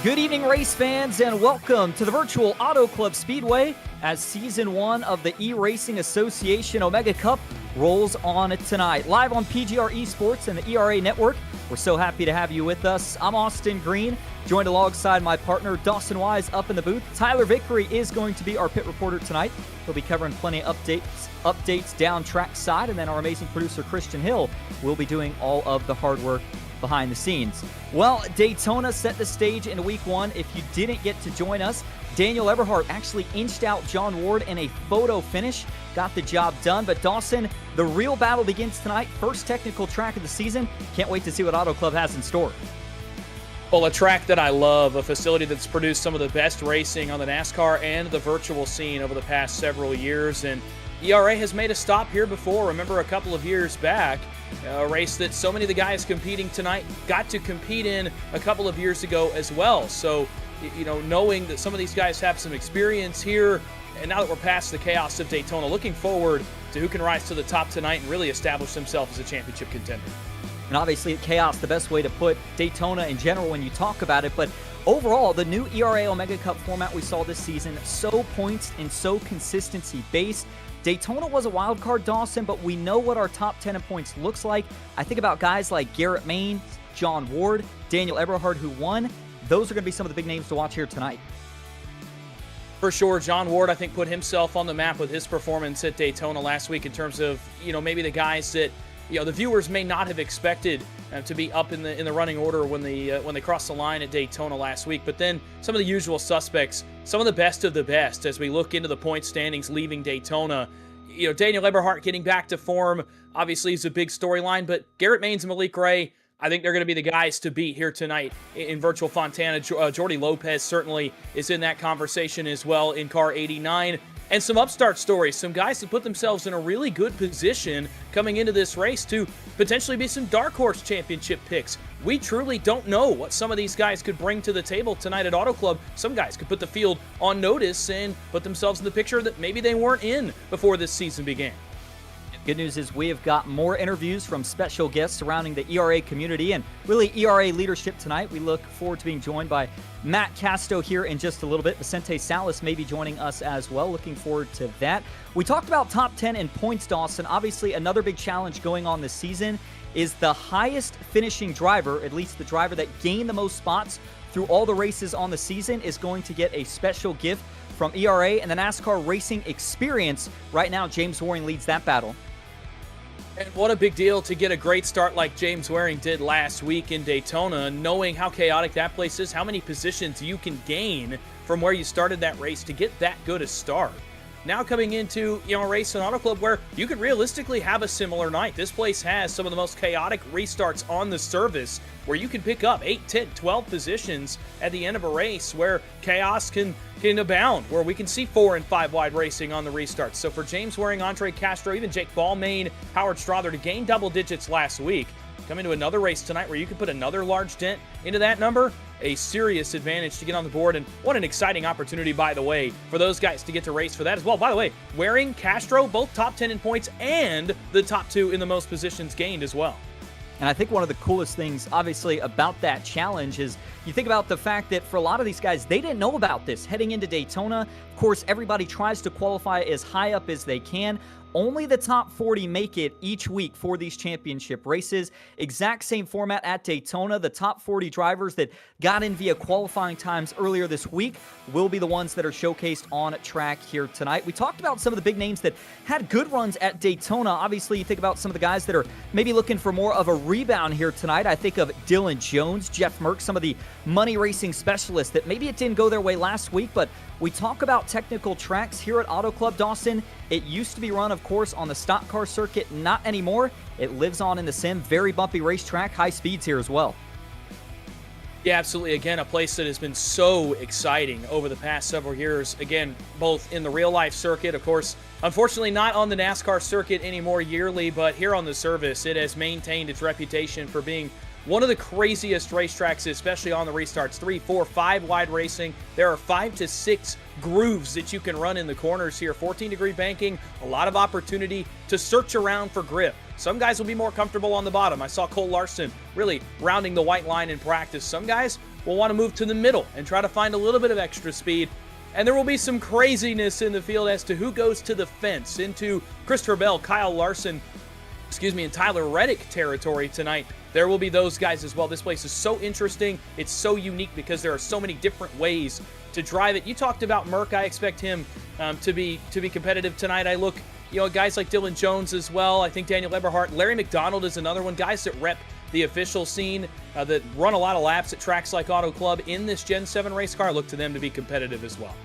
Good evening, race fans, and welcome to the virtual Auto Club Speedway as Season 1 of the eRacing Association Omega Cup rolls on tonight. Live on PGR eSports and the ERA Network. We're so happy to have you with us. I'm Austin Green, joined alongside my partner Dawson Wise up in the booth. Tyler Vickery is going to be our pit reporter tonight. He'll be covering plenty of updates down track side, and then our amazing producer Christian Hill will be doing all of the hard work behind the scenes. Well, Daytona set the stage in week one. If you didn't get to join us, Daniel Eberhardt actually inched out John Ward in a photo finish, got the job done. But Dawson, the real battle begins tonight. First technical track of the season. Can't wait to see what Auto Club has in store. Well, a track that I love, a facility that's produced some of the best racing on the NASCAR and the virtual scene over the past several years. And ERA has made a stop here before. Remember a couple of years back, a race that so many of the guys competing tonight got to compete in a couple of years ago as well. So, you know, knowing that some of these guys have some experience here, and now that we're past the chaos of Daytona, looking forward to who can rise to the top tonight and really establish themselves as a championship contender. And obviously, chaos, the best way to put Daytona in general when you talk about it. But overall, the new ERA Omega Cup format we saw this season, so points and so consistency-based. Daytona was a wild card, Dawson, but we know what our top 10 in points looks like. I think about guys like Garrett Main, John Ward, Daniel Eberhardt, who won. Those are going to be some of the big names to watch here tonight. For sure, John Ward, I think, put himself on the map with his performance at Daytona last week in terms of, you know, maybe the guys that, you know, the viewers may not have expected to be up in the running order when they crossed the line at Daytona last week. But then some of the usual suspects, some of the best as we look into the point standings leaving Daytona. You know, Daniel Eberhardt getting back to form obviously is a big storyline, but Garrett Maines and Malik Ray, I think they're going to be the guys to beat here tonight in Virtual Fontana. Jordy Lopez certainly is in that conversation as well in car 89. And some upstart stories, some guys that put themselves in a really good position coming into this race to potentially be some dark horse championship picks. We truly don't know what some of these guys could bring to the table tonight at Auto Club. Some guys could put the field on notice and put themselves in the picture that maybe they weren't in before this season began. Good news is we have got more interviews from special guests surrounding the ERA community and really ERA leadership tonight. We look forward to being joined by Matt Casto here in just a little bit. Vicente Salas may be joining us as well. Looking forward to that. We talked about top 10 in points, Dawson. Obviously, another big challenge going on this season is the highest finishing driver, at least the driver that gained the most spots through all the races on the season, is going to get a special gift from ERA and the NASCAR Racing Experience. Right now, James Waring leads that battle. And what a big deal to get a great start like James Waring did last week in Daytona, knowing how chaotic that place is, how many positions you can gain from where you started that race to get that good a start. Now coming into, you know, a race in Auto Club where you could realistically have a similar night. This place has some of the most chaotic restarts on the service where you can pick up 8, 10, 12 positions at the end of a race where chaos can abound, where we can see 4 and 5 wide racing on the restarts. So for James Waring, Andre Castro, even Jake Ballmain, Howard Strother to gain double digits last week, come into another race tonight where you can put another large dent into that number, a serious advantage to get on the board. And what an exciting opportunity, by the way, for those guys to get to race for that as well. By the way, Waring, Castro, both top 10 in points and the top 2 in the most positions gained as well. And I think one of the coolest things, obviously, about that challenge is you think about the fact that for a lot of these guys, they didn't know about this heading into Daytona. Of course, everybody tries to qualify as high up as they can. Only the top 40 make it each week for these championship races. Exact same format at Daytona. The top 40 drivers that got in via qualifying times earlier this week will be the ones that are showcased on track here tonight. We talked about some of the big names that had good runs at Daytona. Obviously, you think about some of the guys that are maybe looking for more of a rebound here tonight. I think of Dylan Jones, Jeff Merck, some of the money racing specialists that maybe it didn't go their way last week, but we talk about technical tracks here at Auto Club, Dawson. It used to be run, of course, on the stock car circuit. Not anymore. It lives on in the sim. Very bumpy racetrack. High speeds here as well. Yeah, absolutely. Again, a place that has been so exciting over the past several years. Again, both in the real-life circuit, of course, unfortunately not on the NASCAR circuit anymore yearly, but here on the service, it has maintained its reputation for being one of the craziest racetracks, especially on the restarts. 3, 4, 5 wide racing. There are 5 to 6 grooves that you can run in the corners here. 14-degree banking, a lot of opportunity to search around for grip. Some guys will be more comfortable on the bottom. I saw Cole Larson really rounding the white line in practice. Some guys will want to move to the middle and try to find a little bit of extra speed. And there will be some craziness in the field as to who goes to the fence, into Christopher Bell, Kyle Larson, and Tyler Reddick territory tonight. There will be those guys as well. This place is so interesting. It's so unique because there are so many different ways to drive it. You talked about Merck. I expect him to be competitive tonight. I look, at guys like Dylan Jones as well. I think Daniel Eberhardt, Larry McDonald is another one. Guys that rep the official scene, that run a lot of laps at tracks like Auto Club in this Gen 7 race car. I look to them to be competitive as well.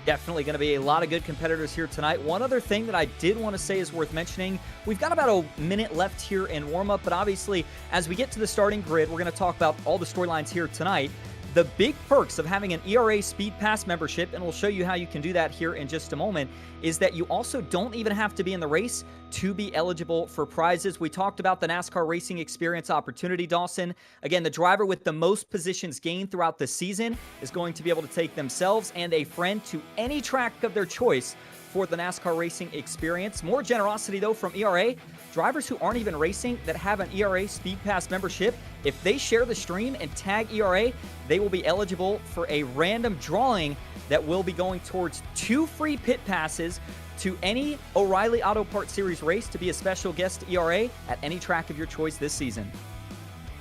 Definitely going to be a lot of good competitors here tonight. One other thing that I did want to say is worth mentioning. We've got about a minute left here in warm-up, but obviously, as we get to the starting grid, we're going to talk about all the storylines here tonight. The big perks of having an ERA Speed Pass membership, and we'll show you how you can do that here in just a moment, is that you also don't even have to be in the race to be eligible for prizes. We talked about the NASCAR Racing Experience opportunity, Dawson. Again, the driver with the most positions gained throughout the season is going to be able to take themselves and a friend to any track of their choice for the NASCAR Racing Experience. More generosity, though, from ERA. Drivers who aren't even racing that have an ERA Speed Pass membership, if they share the stream and tag ERA, they will be eligible for a random drawing that will be going towards 2 free pit passes to any O'Reilly Auto Parts Series race to be a special guest ERA at any track of your choice this season.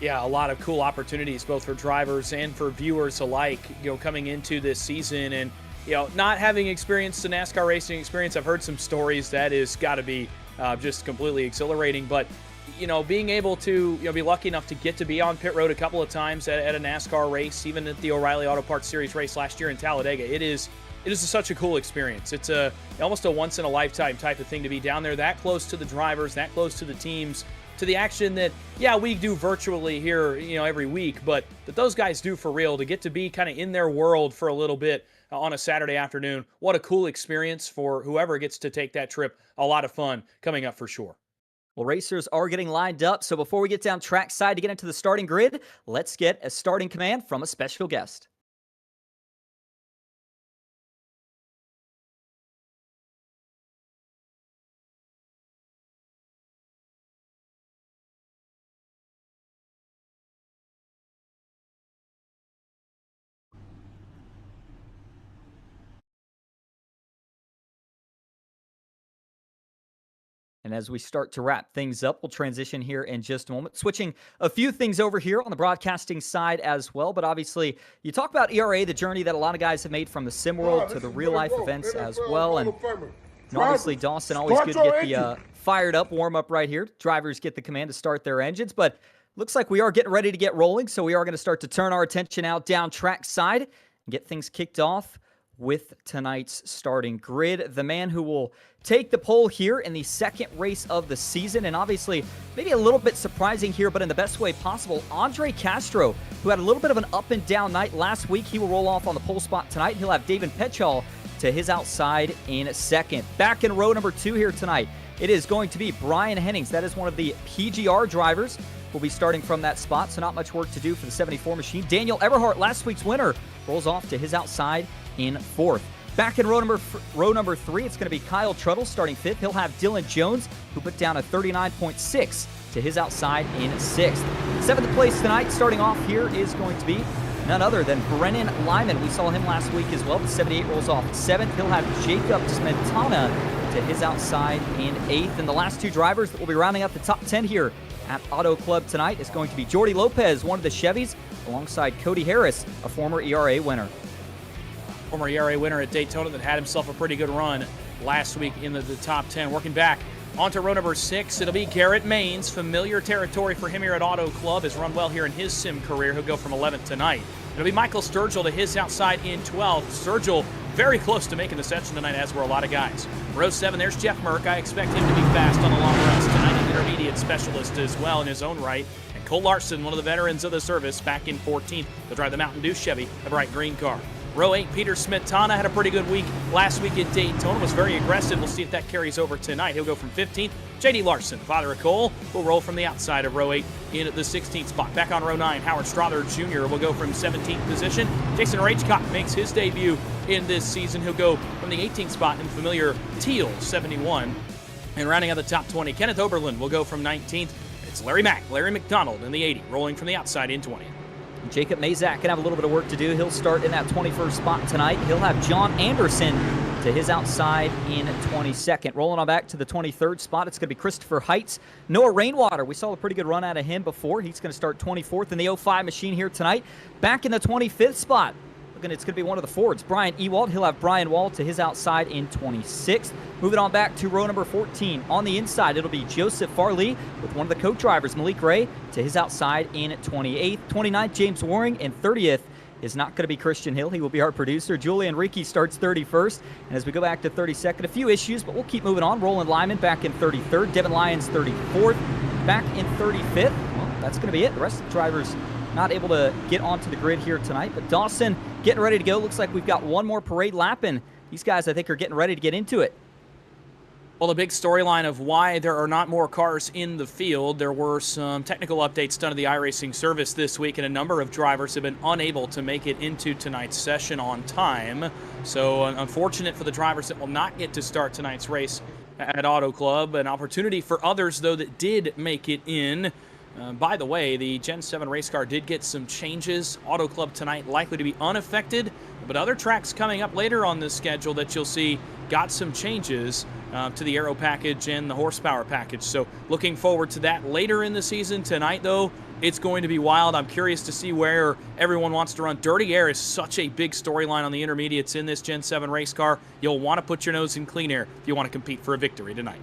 Yeah, a lot of cool opportunities both for drivers and for viewers alike, coming into this season. And, not having experienced the NASCAR racing experience, I've heard some stories that is got to be just completely exhilarating. But, being able to be lucky enough to get to be on pit road a couple of times at a NASCAR race, even at the O'Reilly Auto Parts Series race last year in Talladega, it is such a cool experience. It's almost a once-in-a-lifetime type of thing to be down there that close to the drivers, that close to the teams, to the action that, we do virtually here, every week, but that those guys do for real, to get to be kind of in their world for a little bit on a Saturday afternoon. What a cool experience for whoever gets to take that trip. A lot of fun coming up for sure. Well, racers are getting lined up, so before we get down trackside to get into the starting grid, let's get a starting command from a special guest. And as we start to wrap things up, we'll transition here in just a moment. Switching a few things over here on the broadcasting side as well. But obviously, you talk about ERA, the journey that a lot of guys have made from the sim world to the real-life events as well. And obviously, Dawson always good to get the fired up warm-up right here. Drivers get the command to start their engines. But looks like we are getting ready to get rolling. So we are going to start to turn our attention out down track side and get things kicked off with tonight's starting grid. The man who will take the pole here in the second race of the season, and obviously maybe a little bit surprising here, but in the best way possible, Andre Castro, who had a little bit of an up and down night last week. He will roll off on the pole spot tonight. He'll have David Petchall to his outside in second. Back in row number 2 here tonight, it is going to be Brian Hennings. That is one of the PGR drivers. Will be starting from that spot, so not much work to do for the 74 machine. Daniel Eberhardt, last week's winner, rolls off to his outside in 4th. Back in row number 3, it's going to be Kyle Truddle starting 5th. He'll have Dylan Jones, who put down a 39.6 to his outside in 6th. 7th place tonight, starting off here, is going to be none other than Brennan Lyman. We saw him last week as well. The 78 rolls off 7th. He'll have Jacob Smetana to his outside in 8th. And the last 2 drivers that will be rounding out the top 10 here at Auto Club tonight is going to be Jordy Lopez, one of the Chevys, alongside Cody Harris, a former ERA winner. Former ERA winner at Daytona that had himself a pretty good run last week in the top 10. Working back onto row number 6, it'll be Garrett Maines. Familiar territory for him here at Auto Club. Has run well here in his sim career. He'll go from 11th tonight. It'll be Michael Sturgill to his outside in 12th. Sturgill very close to making the session tonight, as were a lot of guys. Row 7, there's Jeff Merck. I expect him to be fast on the long runs tonight. An intermediate specialist as well in his own right. And Cole Larson, one of the veterans of the service, back in 14th. He'll drive the Mountain Dew Chevy, a bright green car. Row 8, Peter Smetana had a pretty good week last week at Daytona. Was very aggressive. We'll see if that carries over tonight. He'll go from 15th. J.D. Larson, father of Cole, will roll from the outside of row 8 in at the 16th spot. Back on row 9, Howard Strother Jr. will go from 17th position. Jason Ragecock makes his debut in this season. He'll go from the 18th spot in familiar teal 71. And rounding out the top 20, Kenneth Oberlin will go from 19th. It's Larry McDonald in the 80, rolling from the outside in 20th. Jacob Mazak can have a little bit of work to do. He'll start in that 21st spot tonight. He'll have John Anderson to his outside in 22nd. Rolling on back to the 23rd spot, it's going to be Christopher Heights. Noah Rainwater, we saw a pretty good run out of him before. He's going to start 24th in the 05 machine here tonight. Back in the 25th spot, it's going to be one of the Fords, Brian Ewald. He'll have Brian Wall to his outside in 26th. Moving on back to row number 14. On the inside, it'll be Joseph Farley with one of the co-drivers, Malik Ray, to his outside in 28th. 29th, James Waring, and 30th is not going to be Christian Hill. He will be our producer. Julian Ricky starts 31st. And as we go back to 32nd, a few issues, but we'll keep moving on. Roland Lyman back in 33rd. Devin Lyons 34th. Back in 35th. Well, that's going to be it. The rest of the drivers not able to get onto the grid here tonight. But Dawson getting ready to go. Looks like we've got one more parade lap, and these guys, I think, are getting ready to get into it. Well, the big storyline of why there are not more cars in the field, there were some technical updates done to the iRacing service this week, and a number of drivers have been unable to make it into tonight's session on time. So unfortunate for the drivers that will not get to start tonight's race at Auto Club. An opportunity for others, though, that did make it in. By the way, the Gen 7 race car did get some changes. Auto Club tonight likely to be unaffected, but other tracks coming up later on this schedule that you'll see got some changes to the aero package and the horsepower package. So looking forward to that later in the season. Tonight, though, it's going to be wild. I'm curious to see where everyone wants to run. Dirty air is such a big storyline on the intermediates in this Gen 7 race car. You'll want to put your nose in clean air if you want to compete for a victory tonight.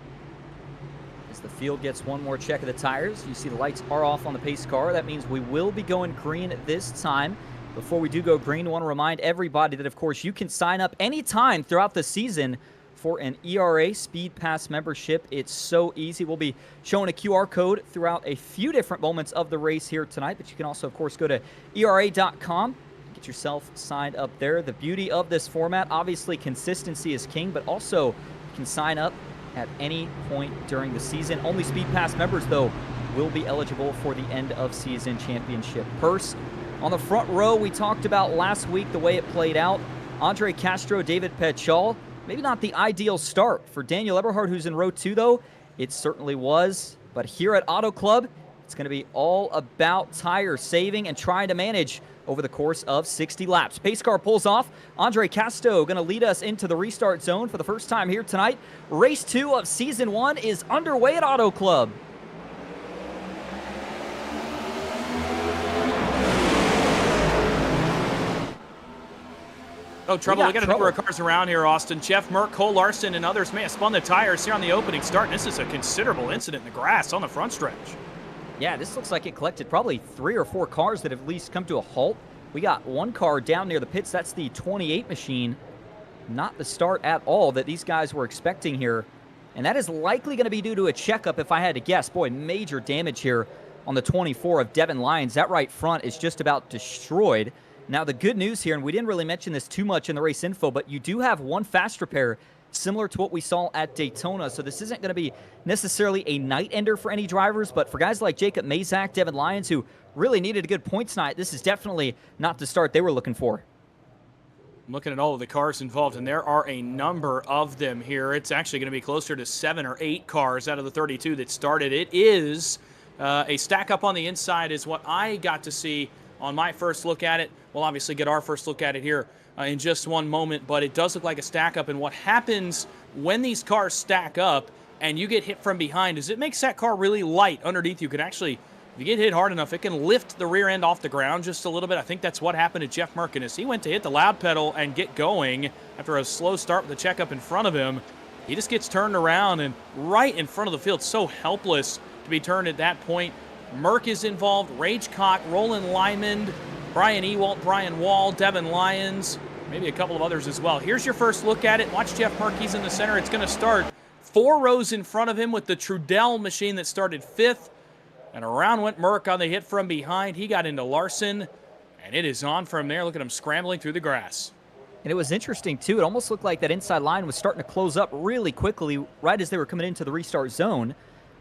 The field gets one more check of the tires. You see the lights are off on the pace car. That means we will be going green this time. Before we do go green, I want to remind everybody that, of course, you can sign up anytime throughout the season for an ERA Speed Pass membership. It's so easy. We'll be showing a QR code throughout a few different moments of the race here tonight, but you can also, of course, go to ERA.com. Get yourself signed up there. The beauty of this format, obviously, consistency is king, but also you can sign up at any point during the season. Only Speed Pass members, though, will be eligible for the end of season championship purse. On the front row, we talked about last week the way it played out. Andre Castro, David Petchal, maybe not the ideal start for Daniel Eberhardt, who's in row 2, though. It certainly was. But here at Auto Club, it's going to be all about tire saving and trying to manage over the course of 60 laps. Pace car pulls off. Andre Castro going to lead us into the restart zone for the first time here tonight. Race 2 of Season 1 is underway at Auto Club. Oh, trouble. We got a number of cars around here, Austin. Jeff Merck, Cole Larson, and others may have spun the tires here on the opening start. And this is a considerable incident in the grass on the front stretch. Yeah, this looks like it collected probably 3 or 4 cars that have at least come to a halt. We got one car down near the pits. That's the 28 machine. Not the start at all that these guys were expecting here. And that is likely going to be due to a checkup if I had to guess. Boy, major damage here on the 24 of Devin Lyons. That right front is just about destroyed. Now, the good news here, and we didn't really mention this too much in the race info, but you do have one fast repair similar to what we saw at Daytona. So this isn't going to be necessarily a night ender for any drivers, but for guys like Jacob Mazak, Devin Lyons, who really needed a good points night, this is definitely not the start they were looking for. I'm looking at all of the cars involved, and there are a number of them here. It's actually going to be closer to 7 or 8 cars out of the 32 that started. It is a stack up on the inside is what I got to see on my first look at it. We'll obviously get our first look at it here in just one moment, but it does look like a stack up. And what happens when these cars stack up and you get hit from behind is it makes that car really light underneath. You can actually, if you get hit hard enough, it can lift the rear end off the ground just a little bit. I think that's what happened to Jeff Merkin as he went to hit the loud pedal and get going after a slow start with the checkup in front of him. He just gets turned around and right in front of the field. So helpless to be turned at that point. Merck is involved, Ragecock, Roland Lyman, Brian Ewalt, Brian Wall, Devin Lyons, maybe a couple of others as well. Here's your first look at it. Watch Jeff Merck, he's in the center. It's going to start 4 rows in front of him with the Trudell machine that started 5th. And around went Merck on the hit from behind. He got into Larson, and it is on from there. Look at him scrambling through the grass. And it was interesting, too. It almost looked like that inside line was starting to close up really quickly right as they were coming into the restart zone.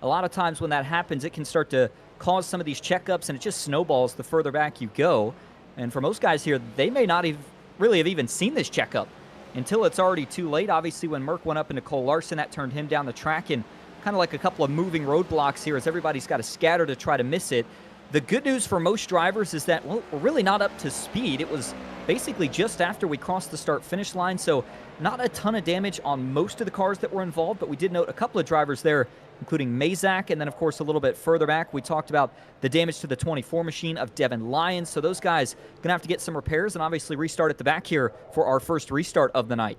A lot of times when that happens, it can start to cause some of these checkups, and it just snowballs the further back you go. And for most guys here, they may not really have even seen this checkup until it's already too late. Obviously, when Merck went up into Cole Larson, that turned him down the track, and kind of like a couple of moving roadblocks here as everybody's got to scatter to try to miss it. The good news for most drivers is that, well, we're really not up to speed. It was basically just after we crossed the start-finish line, so not a ton of damage on most of the cars that were involved, but we did note a couple of drivers there, including Mazak, and then, of course, a little bit further back, we talked about the damage to the 24 machine of Devin Lyons. So those guys going to have to get some repairs and obviously restart at the back here for our first restart of the night.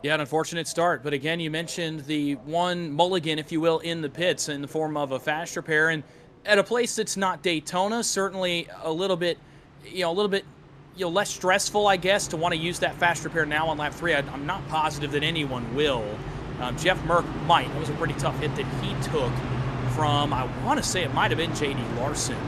Yeah, an unfortunate start. But again, you mentioned the one mulligan, if you will, in the pits in the form of a fast repair. And at a place that's not Daytona, certainly a little bit less stressful, I guess, to want to use that fast repair now on lap 3. I'm not positive that anyone will. Jeff Merck might. It was a pretty tough hit that he took from, I want to say it might have been J.D. Larson.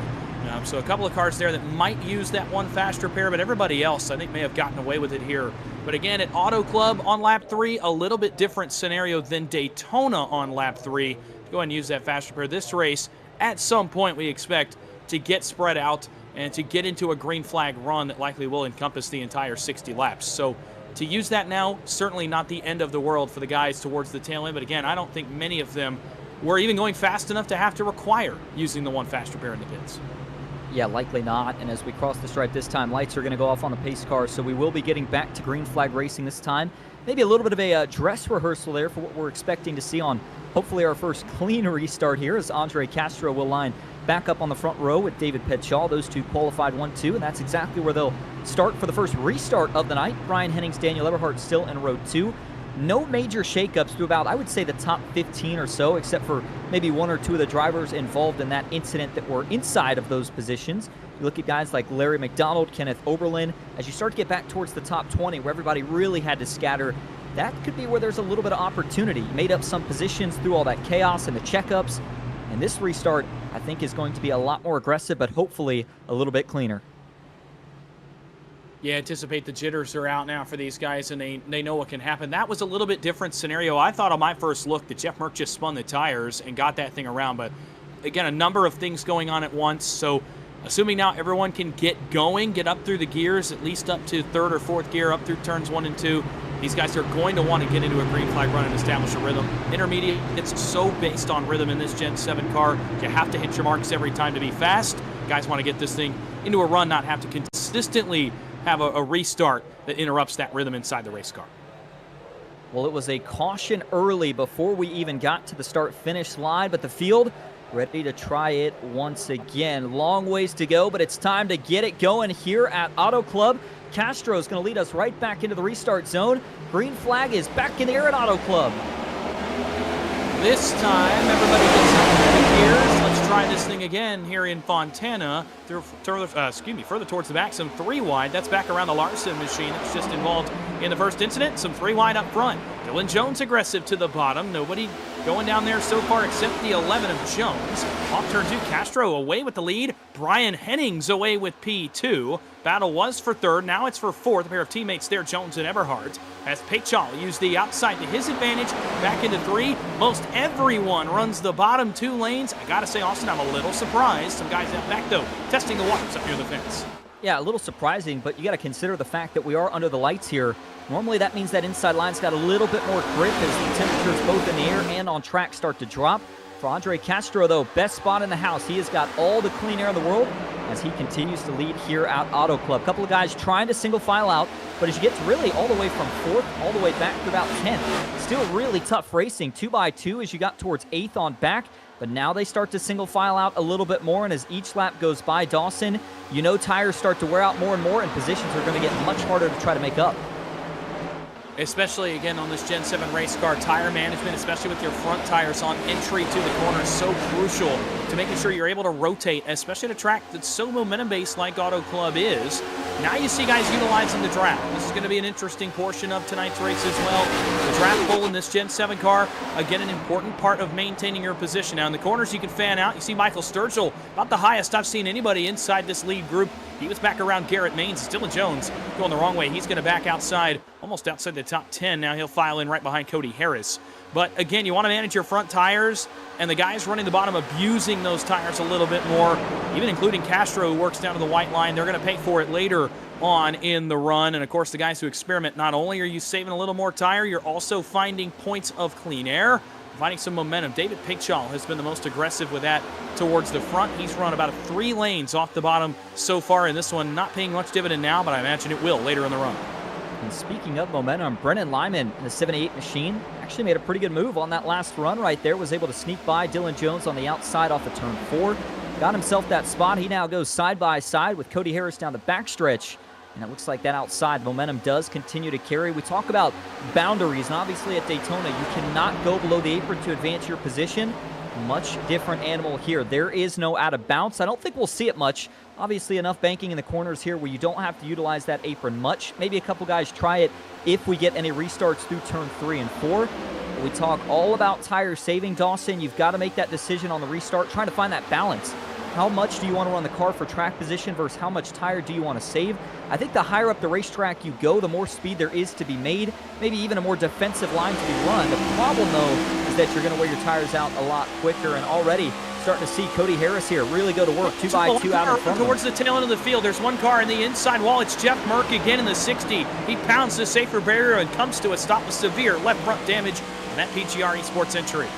So a couple of cars there that might use that one fast repair, but everybody else, I think, may have gotten away with it here. But again, at Auto Club on lap 3, a little bit different scenario than Daytona on lap 3. Go ahead and use that fast repair. This race, at some point, we expect to get spread out and to get into a green flag run that likely will encompass the entire 60 laps. So to use that now, certainly not the end of the world for the guys towards the tail end. But again, I don't think many of them were even going fast enough to have to require using the one fast repair in the pits. Yeah, likely not. And as we cross the stripe this time, lights are going to go off on the pace car, so we will be getting back to green flag racing this time. Maybe a little bit of a dress rehearsal there for what we're expecting to see on hopefully our first clean restart here, as Andre Castro will line back up on the front row with David Petschall. Those two qualified 1-2, and that's exactly where they'll start for the first restart of the night. Brian Hennings, Daniel Eberhardt still in row 2. No major shakeups through about, I would say, the top 15 or so, except for maybe 1 or 2 of the drivers involved in that incident that were inside of those positions. You look at guys like Larry McDonald, Kenneth Oberlin. As you start to get back towards the top 20, where everybody really had to scatter, that could be where there's a little bit of opportunity. You made up some positions through all that chaos and the checkups, and this restart, I think, is going to be a lot more aggressive, but hopefully a little bit cleaner. Yeah, anticipate the jitters are out now for these guys, and they know what can happen. That was a little bit different scenario. I thought on my first look that Jeff Merck just spun the tires and got that thing around, but again, a number of things going on at once. So assuming now everyone can get going, get up through the gears, at least up to 3rd or 4th gear, up through turns 1 and 2, these guys are going to want to get into a green flag run and establish a rhythm. Intermediate, it's so based on rhythm in this Gen 7 car. You have to hit your marks every time to be fast. Guys want to get this thing into a run, not have to consistently have a restart that interrupts that rhythm inside the race car. Well, it was a caution early before we even got to the start-finish line, but the field ready to try it once again. Long ways to go, but it's time to get it going here at Auto Club. Castro is going to lead us right back into the restart zone. Green flag is back in the air at Auto Club. This time, everybody gets up to the gears. Let's try this thing again here in Fontana. Further towards the back, some 3 wide. That's back around the Larson machine that's just involved in the first incident. Some 3 wide up front. Dylan Jones aggressive to the bottom. Nobody going down there so far except the 11 of Jones. Off turn 2, Castro away with the lead. Brian Hennings away with P2. Battle was for third, now it's for fourth. A pair of teammates there, Jones and Eberhardt, as Pechal used the outside to his advantage, back into 3. Most everyone runs the bottom 2 lanes. I gotta say, Austin, I'm a little surprised. Some guys out back, though, testing the waters up near the fence. Yeah, a little surprising, but you got to consider the fact that we are under the lights here. Normally that means that inside line's got a little bit more grip as the temperatures both in the air and on track start to drop. For Andre Castro, though, best spot in the house. He has got all the clean air in the world as he continues to lead here at Auto Club. A couple of guys trying to single file out, but as you get to really all the way from 4th all the way back to about 10th, still really tough racing. 2x2 as you got towards 8th on back. But now they start to single file out a little bit more, and as each lap goes by, Dawson, you know tires start to wear out more and more, and positions are going to get much harder to try to make up. Especially, again, on this Gen 7 race car, tire management, especially with your front tires on entry to the corner, is so crucial to making sure you're able to rotate, especially at a track that's so momentum-based like Auto Club is. Now you see guys utilizing the draft. This is going to be an interesting portion of tonight's race as well. The draft pull in this Gen 7 car, again, an important part of maintaining your position. Now in the corners you can fan out. You see Michael Sturgill, about the highest I've seen anybody inside this lead group. He was back around Garrett Maines. Dylan Jones going the wrong way. He's going to back outside, almost outside the top 10. Now he'll file in right behind Cody Harris. But again, you want to manage your front tires, and the guys running the bottom abusing those tires a little bit more, even including Castro, who works down to the white line. They're going to pay for it later on in the run. And of course, the guys who experiment, not only are you saving a little more tire, you're also finding points of clean air, finding some momentum. David Pechal has been the most aggressive with that towards the front. He's run about 3 lanes off the bottom so far in this one. Not paying much dividend now, but I imagine it will later in the run. And speaking of momentum, Brennan Lyman in the 78 machine actually made a pretty good move on that last run right there. Was able to sneak by Dylan Jones on the outside off of turn 4. Got himself that spot. He now goes side by side with Cody Harris down the backstretch. And it looks like that outside momentum does continue to carry. We talk about boundaries, and obviously at Daytona, you cannot go below the apron to advance your position. Much different animal here. There is no out of bounds. I don't think we'll see it much. Obviously enough banking in the corners here where you don't have to utilize that apron much. Maybe a couple guys try it if we get any restarts through turn 3 and 4. But we talk all about tire saving, Dawson. You've got to make that decision on the restart, trying to find that balance. How much do you want to run the car for track position versus how much tire do you want to save? I think the higher up the racetrack you go, the more speed there is to be made, maybe even a more defensive line to be run. The problem, though, is that you're going to wear your tires out a lot quicker, and already starting to see Cody Harris here really go to work. 2x2 out in front towards the tail end of the field. There's one car in the inside wall. It's Jeff Merck again in the 60. He pounds the safer barrier and comes to a stop with severe left front damage on that PGR eSports entry.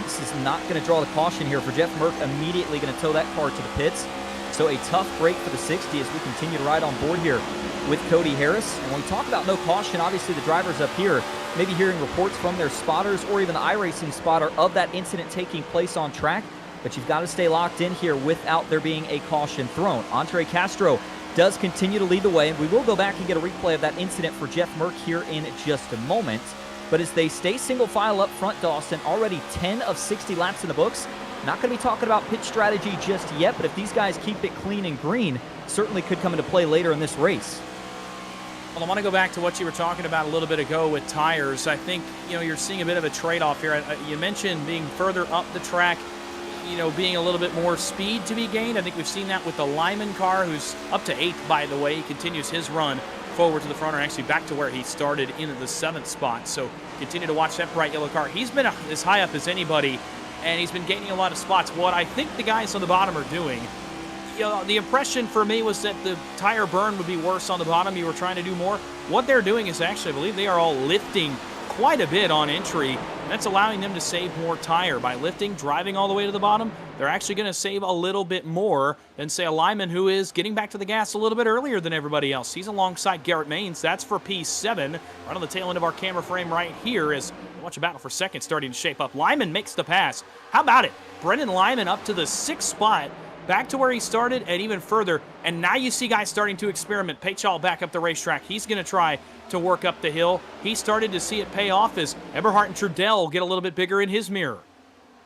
This is not going to draw the caution here for Jeff Merck. Immediately going to tow that car to the pits. So a tough break for the 60 as we continue to ride on board here with Cody Harris. And when we talk about no caution, obviously the drivers up here maybe hearing reports from their spotters or even the iRacing spotter of that incident taking place on track. But you've got to stay locked in here without there being a caution thrown. Andre Castro does continue to lead the way, and we will go back and get a replay of that incident for Jeff Merck here in just a moment. But as they stay single file up front, Dawson, already 10 of 60 laps in the books. Not going to be talking about pit strategy just yet, but if these guys keep it clean and green, certainly could come into play later in this race. Well, I want to go back to what you were talking about a little bit ago with tires. I think, you're seeing a bit of a trade-off here. You mentioned being further up the track, being a little bit more speed to be gained. I think we've seen that with the Lyman car, who's up to 8th, by the way. He continues his run forward to the front, or actually back to where he started in the 7th spot. So continue to watch that bright yellow car. He's been as high up as anybody, and he's been gaining a lot of spots. What I think the guys on the bottom are doing, the impression for me was that the tire burn would be worse on the bottom. You were trying to do more. What they're doing is actually, I believe they are all lifting quite a bit on entry, and that's allowing them to save more tire. By lifting, driving all the way to the bottom, they're actually going to save a little bit more than, say, a Lyman who is getting back to the gas a little bit earlier than everybody else. He's alongside Garrett Maines. That's for P7, right on the tail end of our camera frame right here as we watch a battle for second starting to shape up. Lyman makes the pass. How about it? Brendan Lyman up to the 6th spot, back to where he started and even further. And now you see guys starting to experiment. Pechal back up the racetrack. He's going to try to work up the hill. He started to see it pay off as Eberhardt and Trudell get a little bit bigger in his mirror.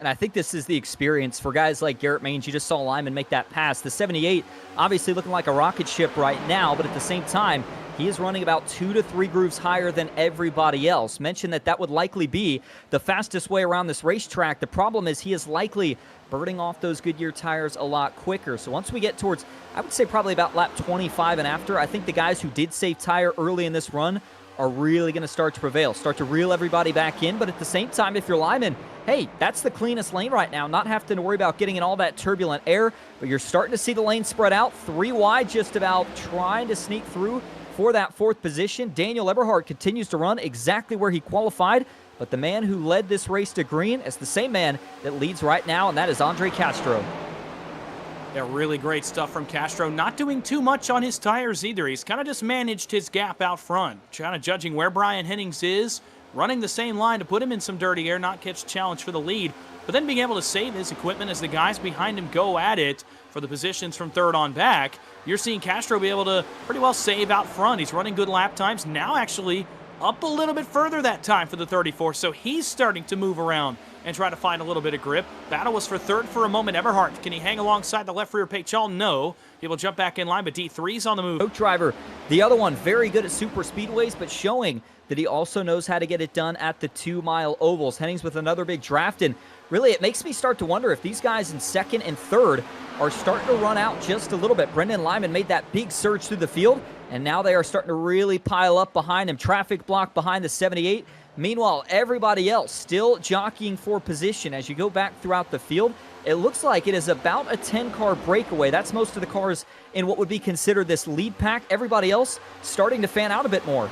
And I think this is the experience for guys like Garrett Maines. You just saw Lyman make that pass. The 78 obviously looking like a rocket ship right now, but at the same time, he is running about 2 to 3 grooves higher than everybody else. Mentioned that would likely be the fastest way around this racetrack. The problem is he is likely burning off those Goodyear tires a lot quicker. So once we get towards, I would say probably about lap 25 and after, I think the guys who did save tire early in this run are really going to start to prevail, start to reel everybody back in. But at the same time, if you're Lyman, hey, that's the cleanest lane right now. Not having to worry about getting in all that turbulent air, but you're starting to see the lane spread out. 3 wide just about, trying to sneak through for that 4th position. Daniel Eberhardt continues to run exactly where he qualified, but the man who led this race to green is the same man that leads right now, and that is Andre Castro. Yeah, really great stuff from Castro. Not doing too much on his tires either. He's kind of just managed his gap out front. Kind of judging where Brian Hennings is, running the same line to put him in some dirty air, not catch a challenge for the lead, but then being able to save his equipment as the guys behind him go at it for the positions from 3rd on back. You're seeing Castro be able to pretty well save out front. He's running good lap times. Now actually up a little bit further that time for the 34, so he's starting to move around and try to find a little bit of grip. Battle was for 3rd for a moment. Eberhardt, can he hang alongside the left rear Pechal? No. He will jump back in line, but D3's on the move. Coach driver, the other one, very good at super speedways, but showing that he also knows how to get it done at the 2-mile ovals. Hennings with another big draft, and really it makes me start to wonder if these guys in 2nd and 3rd are starting to run out just a little bit. Brendan Lyman made that big surge through the field, and now they are starting to really pile up behind him. Traffic block behind the 78. Meanwhile, everybody else still jockeying for position. As you go back throughout the field, it looks like it is about a 10-car breakaway. That's most of the cars in what would be considered this lead pack. Everybody else starting to fan out a bit more.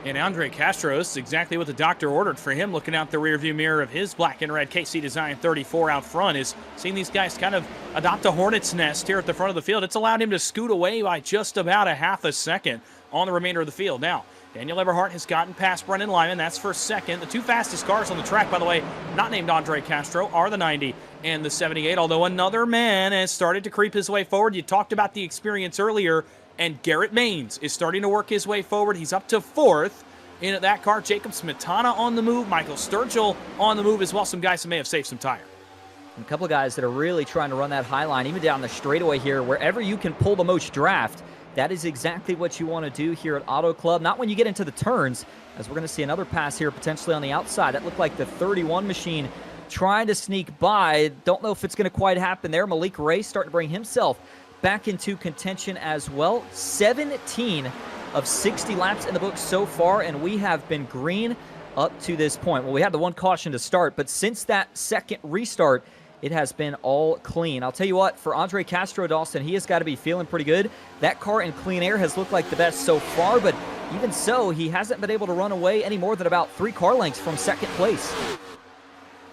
And Andre Castro, this is exactly what the doctor ordered for him, looking out the rearview mirror of his black and red KC Design 34 out front, is seeing these guys kind of adopt a hornet's nest here at the front of the field. It's allowed him to scoot away by just about a half a second on the remainder of the field. Now, Daniel Eberhardt has gotten past Brendan Lyman. That's for 2nd. The 2 fastest cars on the track, by the way, not named Andre Castro, are the 90 and the 78, although another man has started to creep his way forward. You talked about the experience earlier, and Garrett Maines is starting to work his way forward. He's up to 4th in that car. Jacob Smetana on the move. Michael Sturgill on the move as well. Some guys who may have saved some tire. A couple of guys that are really trying to run that high line, even down the straightaway here, wherever you can pull the most draft. That is exactly what you want to do here at Auto Club. Not when you get into the turns, as we're going to see another pass here potentially on the outside. That looked like the 31 machine trying to sneak by. Don't know if it's going to quite happen there. Malik Ray starting to bring himself back into contention as well. 17 of 60 laps in the book so far, and we have been green up to this point. Well, we had the one caution to start, but since that 2nd restart, it has been all clean. I'll tell you what, for Andre Castro, Dawson, he has got to be feeling pretty good. That car in clean air has looked like the best so far, but even so, he hasn't been able to run away any more than about 3 car lengths from 2nd place.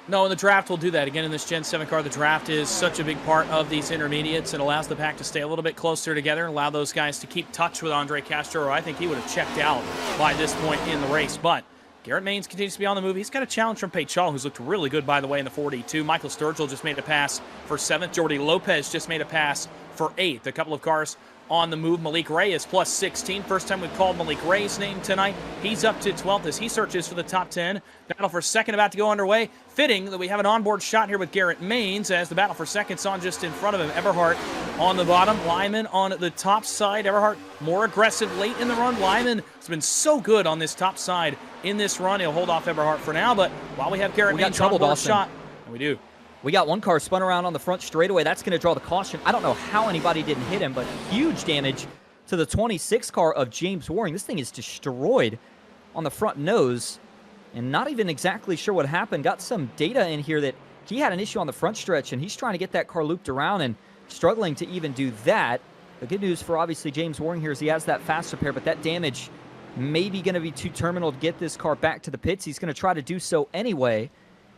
No, and the draft will do that. Again, in this Gen 7 car, the draft is such a big part of these intermediates. It allows the pack to stay a little bit closer together and allow those guys to keep touch with Andre Castro, or I think he would have checked out by this point in the race. But Garrett Maines continues to be on the move. He's got a challenge from Pechal, who's looked really good, by the way, in the 42. Michael Sturgill just made a pass for 7th. Jordy Lopez just made a pass for 8th. A couple of cars on the move. Malik Ray is plus 16. First time we've called Malik Ray's name tonight. He's up to 12th as he searches for the top 10. Battle for 2nd about to go underway. Fitting that we have an onboard shot here with Garrett Maines as the battle for 2nd's on just in front of him. Eberhardt on the bottom. Lyman on the top side. Eberhardt more aggressive late in the run. Lyman has been so good on this top side in this run. He'll hold off Eberhardt for now, but while we have Garrett Maines on board shot, we do. We got one car spun around on the front straightaway. That's going to draw the caution. I don't know how anybody didn't hit him, but huge damage to the 26 car of James Waring. This thing is destroyed on the front nose, and not even exactly sure what happened. Got some data in here that he had an issue on the front stretch, and he's trying to get that car looped around and struggling to even do that. The good news for obviously James Waring here is he has that fast repair, but that damage may be going to be too terminal to get this car back to the pits. He's going to try to do so anyway.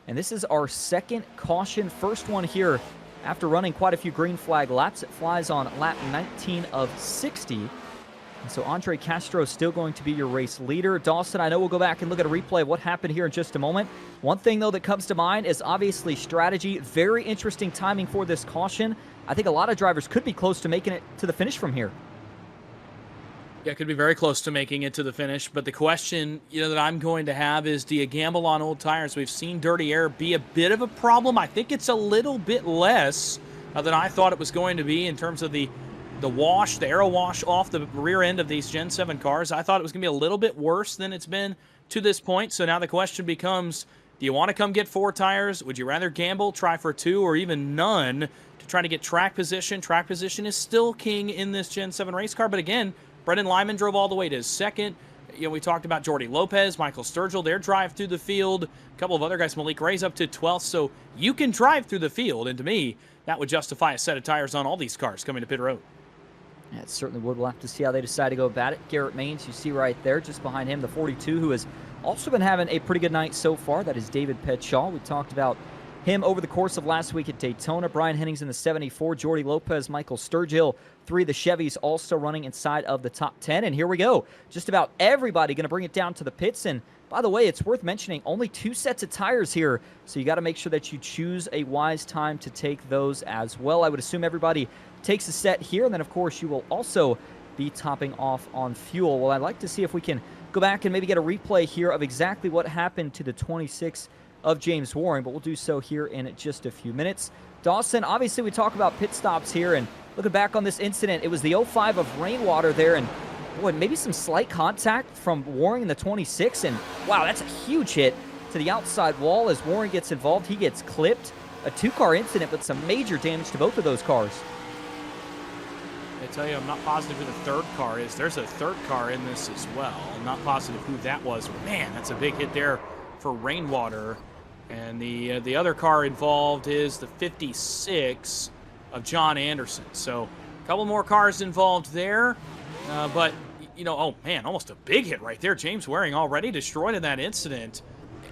And this is our 2nd caution, first one here after running quite a few green flag laps. It flies on lap 19 of 60. And so Andre Castro still going to be your race leader. Dawson, I know we'll go back and look at a replay of what happened here in just a moment. One thing, though, that comes to mind is obviously strategy. Very interesting timing for this caution. I think a lot of drivers could be close to making it to the finish from here. Yeah, it could be very close to making it to the finish, but the question, that I'm going to have is, do you gamble on old tires? We've seen dirty air be a bit of a problem. I think it's a little bit less than I thought it was going to be in terms of the wash, the aero wash off the rear end of these Gen 7 cars. I thought it was going to be a little bit worse than it's been to this point. So now the question becomes, do you want to come get 4 tires? Would you rather gamble, try for 2, or even none to try to get track position? Track position is still king in this Gen 7 race car, but again, Brendan Lyman drove all the way to second. We talked about Jordi Lopez, Michael Sturgill, their drive through the field. A couple of other guys, Malik Ray's up to 12th. So you can drive through the field, and to me, that would justify a set of tires on all these cars coming to pit road. Yeah, it certainly would. We'll have to see how they decide to go about it. Garrett Maines, you see right there, just behind him, the 42, who has also been having a pretty good night so far. That is David Petschall. We talked about him over the course of last week at Daytona. Brian Hennings in the 74, Jordi Lopez, Michael Sturgill, 3 of the Chevys also running inside of the top 10. And here we go. Just about everybody going to bring it down to the pits. And by the way, it's worth mentioning, only 2 sets of tires here, so you got to make sure that you choose a wise time to take those as well. I would assume everybody takes a set here, and then, of course, you will also be topping off on fuel. Well, I'd like to see if we can go back and maybe get a replay here of exactly what happened to the 26 of James Waring, but we'll do so here in just a few minutes. Dawson, obviously we talk about pit stops here, and looking back on this incident, it was the 05 of Rainwater there, and boy, maybe some slight contact from Waring in the 26, and wow, that's a huge hit to the outside wall as Waring gets involved. He gets clipped. A 2-car incident, but some major damage to both of those cars. I tell you, I'm not positive who the 3rd car is. There's a 3rd car in this as well. I'm not positive who that was. But man, that's a big hit there for Rainwater. And the other car involved is the 56 of John Anderson. So a couple more cars involved there. But, oh man, almost a big hit right there. James Waring already destroyed in that incident.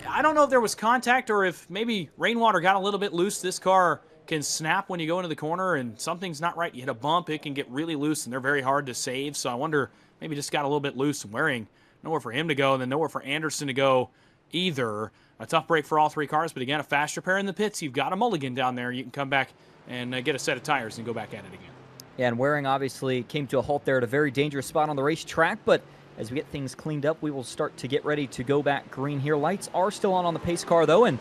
I don't know if there was contact or if maybe Rainwater got a little bit loose. This car can snap when you go into the corner and something's not right. You hit a bump, it can get really loose, and they're very hard to save. So I wonder, maybe just got a little bit loose and Waring. Nowhere for him to go, and then nowhere for Anderson to go either. A tough break for all 3 cars, but again, a fast repair in the pits. You've got a mulligan down there. You can come back and get a set of tires and go back at it again. Yeah, and Waring obviously came to a halt there at a very dangerous spot on the racetrack, but as we get things cleaned up, we will start to get ready to go back green here. Lights are still on the pace car, though, and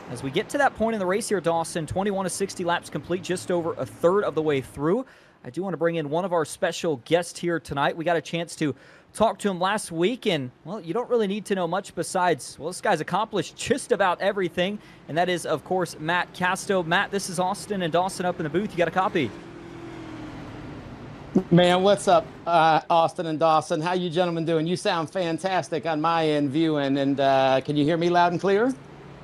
as we get to that point in the race here, Dawson, 21 to 60 laps complete, just over a third of the way through. I do want to bring in one of our special guests here tonight. We got a chance to talk to him last week, and, well, you don't really need to know much besides, well, this guy's accomplished just about everything, and that is, of course, Matt Casto. Matt, this is Austin and Dawson up in the booth. You got a copy? Man, what's up, Austin and Dawson? How you gentlemen doing? You sound fantastic on my end viewing, and can you hear me loud and clear?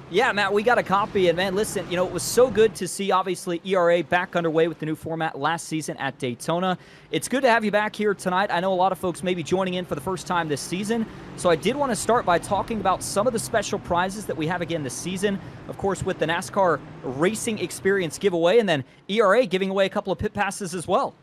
Yeah, Matt, we got a copy, and man, listen, it was so good to see, obviously, ERA back underway with the new format last season at Daytona. It's good to have you back here tonight. I know a lot of folks may be joining in for the first time this season, so I did want to start by talking about some of the special prizes that we have again this season, of course, with the NASCAR Racing Experience giveaway, and then ERA giving away a couple of pit passes as well.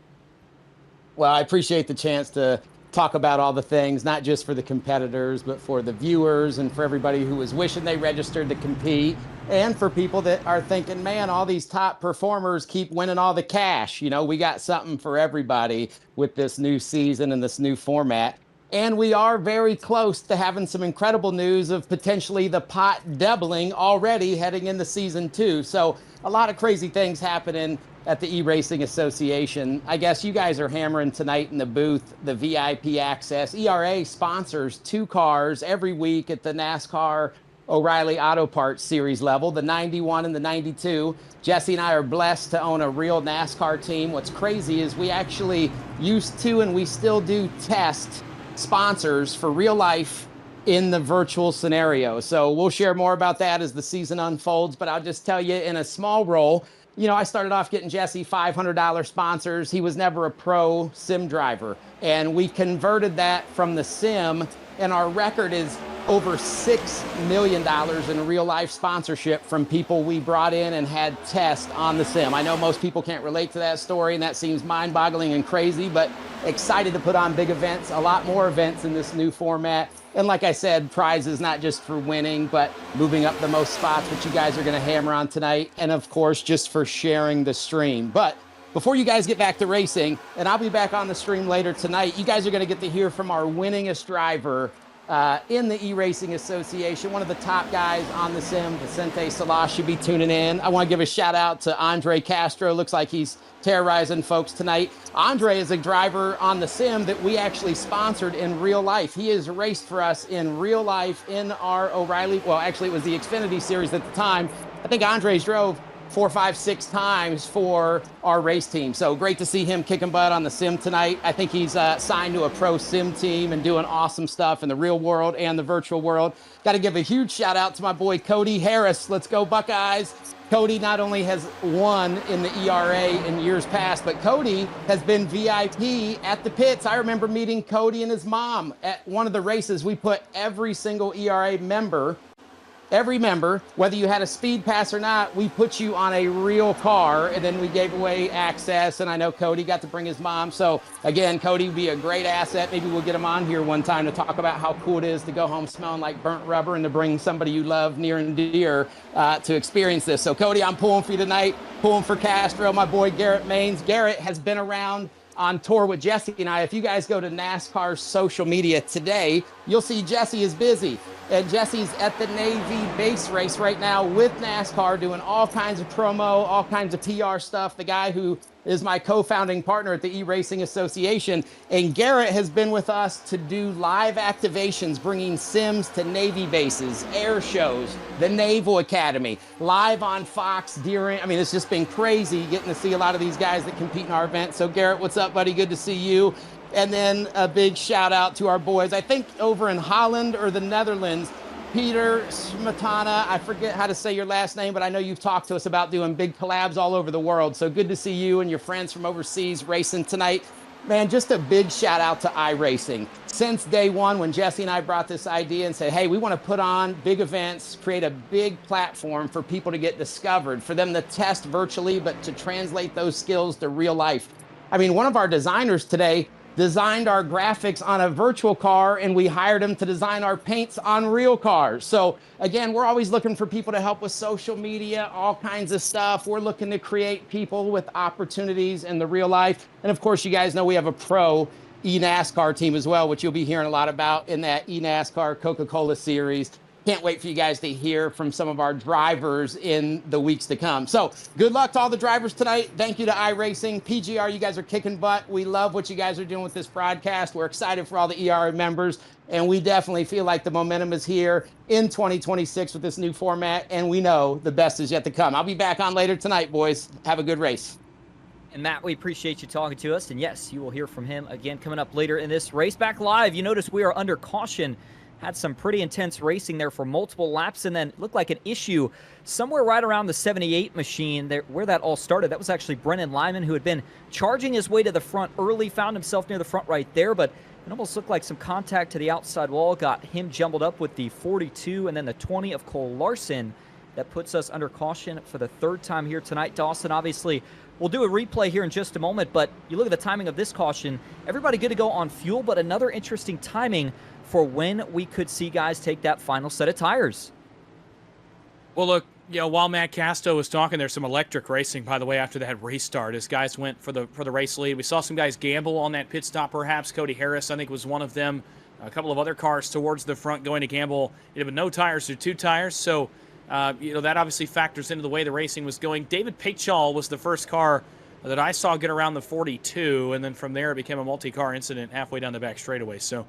Well, I appreciate the chance to talk about all the things, not just for the competitors, but for the viewers and for everybody who was wishing they registered to compete, and for people that are thinking, man, all these top performers keep winning all the cash. We got something for everybody with this new season and this new format. And we are very close to having some incredible news of potentially the pot doubling already heading into season 2. So a lot of crazy things happening at the eRacing Association. I guess you guys are hammering tonight in the booth, the VIP access. ERA sponsors 2 cars every week at the NASCAR O'Reilly Auto Parts Series level, the 91 and the 92. Jesse and I are blessed to own a real NASCAR team. What's crazy is we actually used to, and we still do, test sponsors for real life in the virtual scenario. So we'll share more about that as the season unfolds, but I'll just tell you in a small role, I started off getting Jesse $500 sponsors. He was never a pro sim driver, and we converted that from the sim, and our record is over $6 million in real life sponsorship from people we brought in and had test on the sim. I know most people can't relate to that story, and that seems mind-boggling and crazy, but excited to put on big events, a lot more events in this new format. And like I said, prizes not just for winning, but moving up the most spots, which you guys are going to hammer on tonight. And of course, just for sharing the stream. But before you guys get back to racing, and I'll be back on the stream later tonight, you guys are going to get to hear from our winningest driver in the eRacing Association, one of the top guys on the sim. Vicente Salah should be tuning in. I want to give a shout out to Andre Castro. Looks like he's terrorizing folks tonight. Andre is a driver on the sim that we actually sponsored in real life. He has raced for us in real life in our O'Reilly. Well, actually, it was the Xfinity Series at the time. I think Andre's drove 4, 5, 6 times for our race team. So great to see him kicking butt on the sim tonight. I think he's signed to a pro sim team and doing awesome stuff in the real world and the virtual world. Got to give a huge shout out to my boy Cody Harris. Let's go Buckeyes. Cody not only has won in the ERA in years past, but Cody has been VIP at the pits. I remember meeting Cody and his mom at one of the races. We put every single ERA member, whether you had a speed pass or not, we put you on a real car, and then we gave away access. And I know Cody got to bring his mom. So again, Cody would be a great asset. Maybe we'll get him on here one time to talk about how cool it is to go home smelling like burnt rubber and to bring somebody you love near and dear to experience this. So Cody, I'm pulling for you tonight, pulling for Castro, my boy Garrett Maines. Garrett has been around on tour with Jesse and I. If you guys go to NASCAR's social media today, you'll see Jesse is busy. And Jesse's at the Navy base race right now with NASCAR, doing all kinds of promo, all kinds of PR stuff. The guy who is my co-founding partner at the eRacing Association. And Garrett has been with us to do live activations, bringing sims to Navy bases, air shows, the Naval Academy, live on Fox during, I mean, it's just been crazy getting to see a lot of these guys that compete in our event. So Garrett, what's up, buddy? Good to see you. And then a big shout out to our boys, I think over in Holland or the Netherlands, Peter Smetana. I forget how to say your last name, but I know you've talked to us about doing big collabs all over the world. So good to see you and your friends from overseas racing tonight. Man, just a big shout out to iRacing. Since day one, when Jesse and I brought this idea and said, hey, we want to put on big events, create a big platform for people to get discovered, for them to test virtually, but to translate those skills to real life. I mean, one of our designers today designed our graphics on a virtual car, and we hired him to design our paints on real cars. So again, we're always looking for people to help with social media, all kinds of stuff. We're looking to create people with opportunities in the real life. And of course, you guys know we have a pro eNASCAR team as well, which you'll be hearing a lot about in that eNASCAR Coca-Cola series. Can't wait for you guys to hear from some of our drivers in the weeks to come. So good luck to all the drivers tonight. Thank you to iRacing. PGR, you guys are kicking butt. We love what you guys are doing with this broadcast. We're excited for all the ERA members, and we definitely feel like the momentum is here in 2026 with this new format, and we know the best is yet to come. I'll be back on later tonight, boys. Have a good race. And Matt, we appreciate you talking to us. And yes, you will hear from him again coming up later in this race. Back live, you notice we are under caution. Had some pretty intense racing there for multiple laps, and then looked like an issue somewhere right around the 78 machine there, where that all started. That was actually Brennan Lyman, who had been charging his way to the front early, found himself near the front right there, but it almost looked like some contact to the outside wall got him jumbled up with the 42 and then the 20 of Cole Larson. That puts us under caution for the third time here tonight. Dawson, obviously, we'll do a replay here in just a moment, but you look at the timing of this caution. Everybody good to go on fuel, but another interesting timing for when we could see guys take that final set of tires. Well, look, you know, while Matt Casto was talking, there's some electric racing, by the way, after that restart, as guys went for the race lead. We saw some guys gamble on that pit stop, perhaps. Cody Harris, I think, was one of them. A couple of other cars towards the front going to gamble. It had no tires or 2 tires, so you know, that obviously factors into the way the racing was going. David Pachal was the first car that I saw get around the 42, and then from there it became a multi-car incident halfway down the back straightaway. So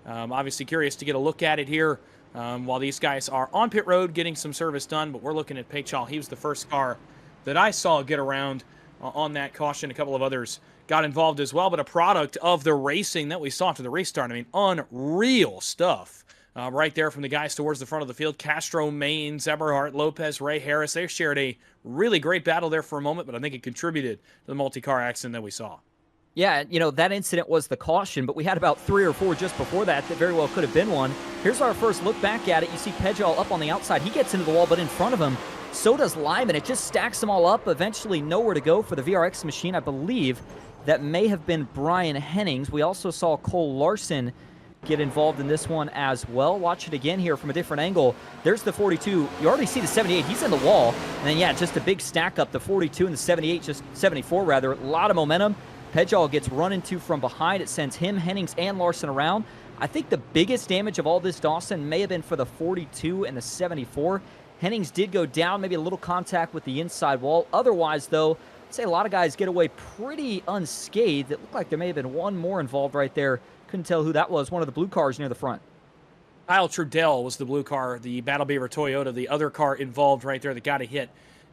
obviously curious to get a look at it here while these guys are on pit road getting some service done, but we're looking at Pachal. He was the first car that I saw get around on that caution. A couple of others got involved as well, but a product of the racing that we saw after the restart. I mean, unreal stuff. Right there from the guys towards the front of the field. Castro, Maines, Eberhardt, Lopez, Ray Harris. They shared a really great battle there for a moment, but I think it contributed to the multi-car accident that we saw. Yeah, you know, that incident was the caution, but we had about 3 or 4 just before that that very well could have been one. Here's our first look back at it. You see Pejal up on the outside. He gets into the wall, but in front of him, so does Lyman. It just stacks them all up. Eventually nowhere to go for the VRX machine. I believe that may have been Brian Hennings. We also saw Cole Larson get involved in this one as well. Watch it again here from a different angle. There's the 42. You already see the 78. He's in the wall. And then, yeah, just a big stack up. The 42 and the 78, just 74 rather. A lot of momentum. Pedjal gets run into from behind. It sends him, Hennings, and Larson around. I think the biggest damage of all this, Dawson, may have been for the 42 and the 74. Hennings did go down, maybe a little contact with the inside wall. Otherwise, though, I'd say a lot of guys get away pretty unscathed. It looked like there may have been one more involved right there. Couldn't tell who that was, one of the blue cars near the front. Kyle Trudell was the blue car, the Battle Beaver Toyota, the other car involved right there that got a hit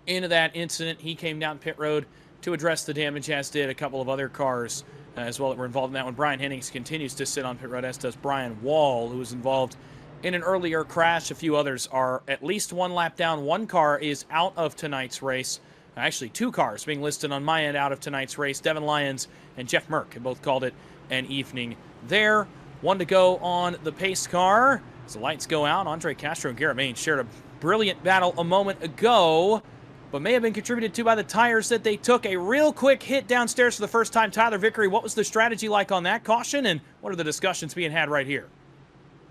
into that incident. He came down pit road to address the damage, as did a couple of other cars as well that were involved in that one. Brian Hennings continues to sit on pit road, as does Brian Wall, who was involved in an earlier crash. A few others are at least one lap down. One car is out of tonight's race. Actually, two cars being listed on my end out of tonight's race. Devin Lyons and Jeff Merck have both called it an evening there. One to go on the pace car. As the lights go out, Andre Castro and Garrett Maines shared a brilliant battle a moment ago, but may have been contributed to by the tires that they took. A real quick hit downstairs for the first time. Tyler Vickery, what was the strategy like on that caution, and what are the discussions being had right here?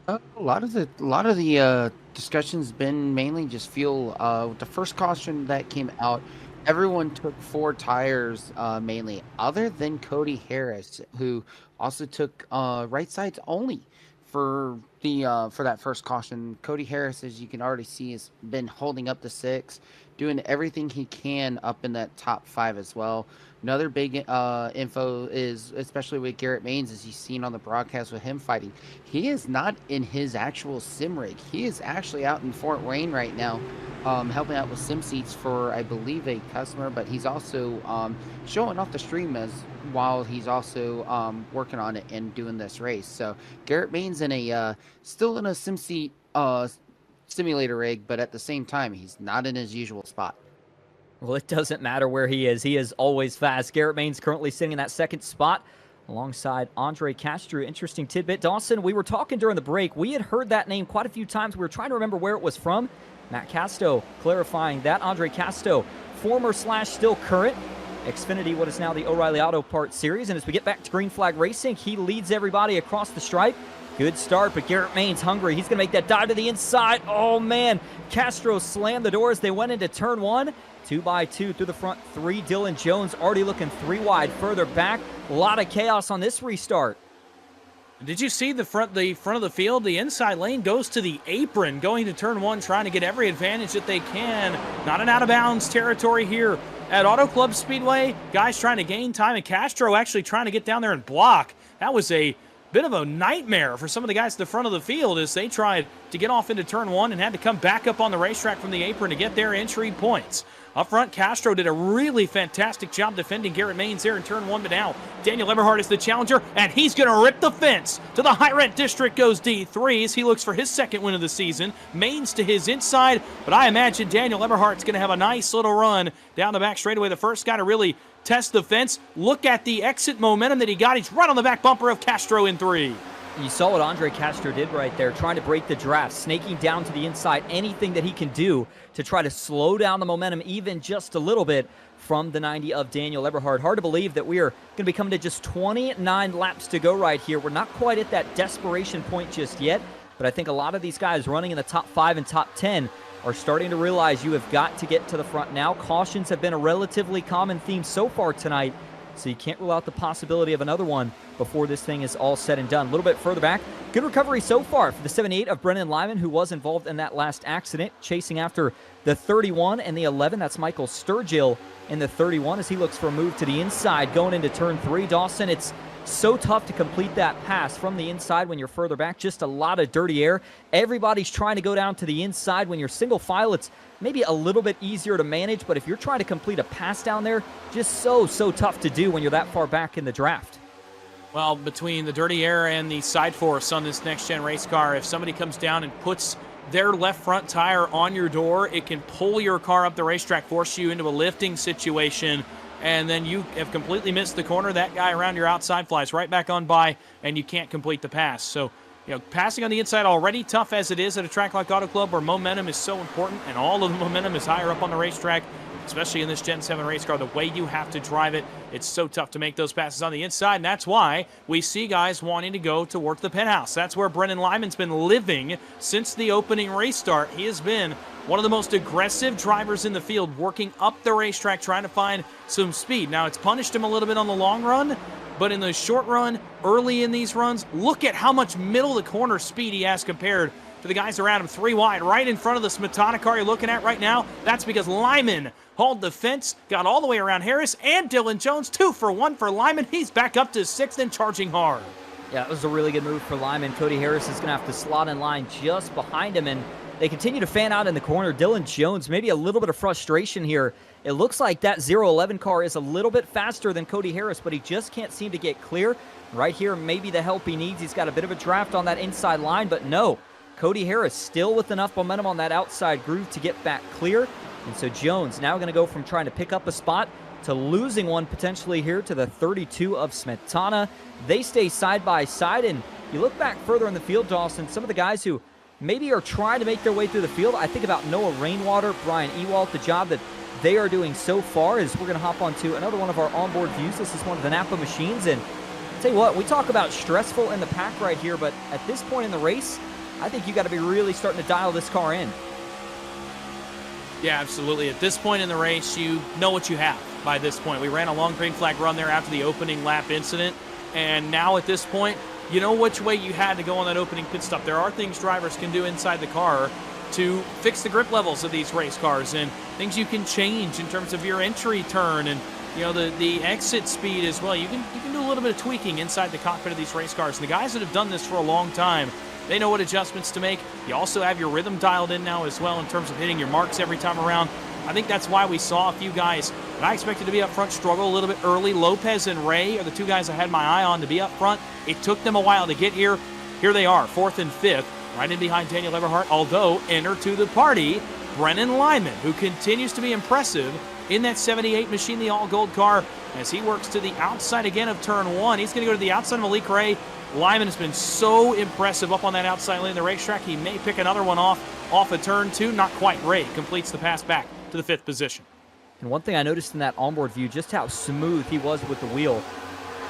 A lot of the discussions been mainly just fuel. With the first caution that came out, everyone took 4 tires mainly, other than Cody Harris, who also took right sides only for that first caution. Cody Harris, as you can already see, has been holding up the 6, doing everything he can up in that top 5 as well. Another big info is, especially with Garrett Maines, as you've seen on the broadcast with him fighting, he is not in his actual sim rig. He is actually out in Fort Wayne right now, helping out with sim seats for, I believe, a customer, but he's also showing off the stream while he's also working on it and doing this race. So Garrett Maines still in a sim seat simulator rig, but at the same time, he's not in his usual spot. Well, it doesn't matter where he is. He is always fast. Garrett Maines currently sitting in that second spot alongside Andre Castro. Interesting tidbit. Dawson, we were talking during the break. We had heard that name quite a few times. We were trying to remember where it was from. Matt Casto clarifying that. Andre Castro, former / still current Xfinity, what is now the O'Reilly Auto Parts Series. And as we get back to green flag racing, he leads everybody across the stripe. Good start, but Garrett Maines hungry. He's going to make that dive to the inside. Oh, man. Castro slammed the door as they went into turn 1. 2x2 through the front 3. Dylan Jones already looking 3 wide further back. A lot of chaos on this restart. Did you see the front of the field? The inside lane goes to the apron, going to turn 1, trying to get every advantage that they can. Not an out-of-bounds territory here at Auto Club Speedway. Guys trying to gain time, and Castro actually trying to get down there and block. That was a bit of a nightmare for some of the guys at the front of the field as they tried to get off into turn 1 and had to come back up on the racetrack from the apron to get their entry points. Up front, Castro did a really fantastic job defending Garrett Maines there in turn 1, but now Daniel Eberhardt is the challenger, and he's going to rip the fence. To the high rent district goes D3 as he looks for his second win of the season. Maines to his inside, but I imagine Daniel Eberhardt's going to have a nice little run down the back straightaway. The first guy to really test the fence. Look at the exit momentum that he got. He's right on the back bumper of Castro in 3. You saw what Andre Castro did right there, trying to break the draft, snaking down to the inside, anything that he can do to try to slow down the momentum even just a little bit from the 90 of Daniel Eberhardt. Hard to believe that we are going to be coming to just 29 laps to go right here. We're not quite at that desperation point just yet, but I think a lot of these guys running in the top 5 and top 10 are starting to realize you have got to get to the front now. Cautions have been a relatively common theme so far tonight, so you can't rule out the possibility of another one before this thing is all said and done. A little bit further back, good recovery so far for the 78 of Brennan Lyman, who was involved in that last accident, chasing after the 31 and the 11. That's Michael Sturgill in the 31 as he looks for a move to the inside going into turn 3. Dawson, it's so tough to complete that pass from the inside when you're further back. Just a lot of dirty air. Everybody's trying to go down to the inside. When you're single file, it's maybe a little bit easier to manage, but if you're trying to complete a pass down there, just so tough to do when you're that far back in the draft. Well, between the dirty air and the side force on this next-gen race car, if somebody comes down and puts their left front tire on your door, it can pull your car up the racetrack, force you into a lifting situation, and then you have completely missed the corner. That guy around your outside flies right back on by, and you can't complete the pass. So, passing on the inside already tough as it is at a track like Auto Club where momentum is so important, and all of the momentum is higher up on the racetrack. especially in this Gen 7 race car, the way you have to drive it, it's so tough to make those passes on the inside, and that's why we see guys wanting to go toward the penthouse. That's where Brennan Lyman's been living since the opening race start. He has been one of the most aggressive drivers in the field, working up the racetrack, trying to find some speed. Now, it's punished him a little bit on the long run, but in the short run, early in these runs, look at how much middle of the corner speed he has compared to the guys around him. 3 wide, right in front of the Smetana car you're looking at right now. That's because Lyman hauled the fence, got all the way around Harris and Dylan Jones. 2 for 1 for Lyman. He's back up to 6th and charging hard. Yeah, it was a really good move for Lyman. Cody Harris is going to have to slot in line just behind him, and they continue to fan out in the corner. Dylan Jones, maybe a little bit of frustration here. It looks like that 011 car is a little bit faster than Cody Harris, but he just can't seem to get clear. Right here, maybe the help he needs. He's got a bit of a draft on that inside line, but no. Cody Harris still with enough momentum on that outside groove to get back clear. And so Jones now going to go from trying to pick up a spot to losing one potentially here to the 32 of Smetana. They stay side by side, and you look back further in the field, Dawson, some of the guys who maybe are trying to make their way through the field. I think about Noah Rainwater, Brian Ewalt. The job that they are doing so far is we're going to hop onto another one of our onboard views. This is one of the Napa machines, and I'll tell you what, we talk about stressful in the pack right here, but at this point in the race, I think you got to be really starting to dial this car in. Yeah, absolutely. At this point in the race, you know what you have by this point. We ran a long green flag run there after the opening lap incident, and now at this point, you know which way you had to go on that opening pit stop. There are things drivers can do inside the car to fix the grip levels of these race cars, and things you can change in terms of your entry turn and the exit speed as well. You can do a little bit of tweaking inside the cockpit of these race cars. And the guys that have done this for a long time, they know what adjustments to make. You also have your rhythm dialed in now as well in terms of hitting your marks every time around. I think that's why we saw a few guys that I expected to be up front struggle a little bit early. Lopez and Ray are the 2 guys I had my eye on to be up front. It took them a while to get here. Here they are, 4th and 5th, right in behind Daniel Everhart. Although, enter to the party, Brennan Lyman, who continues to be impressive in that 78 machine, the all-gold car, as he works to the outside again of turn 1. He's going to go to the outside of Malik Ray. Lyman has been so impressive up on that outside lane of the racetrack. He may pick another one off of turn 2. Not quite. Ray completes the pass back to the 5th position. And one thing I noticed in that onboard view, just how smooth he was with the wheel.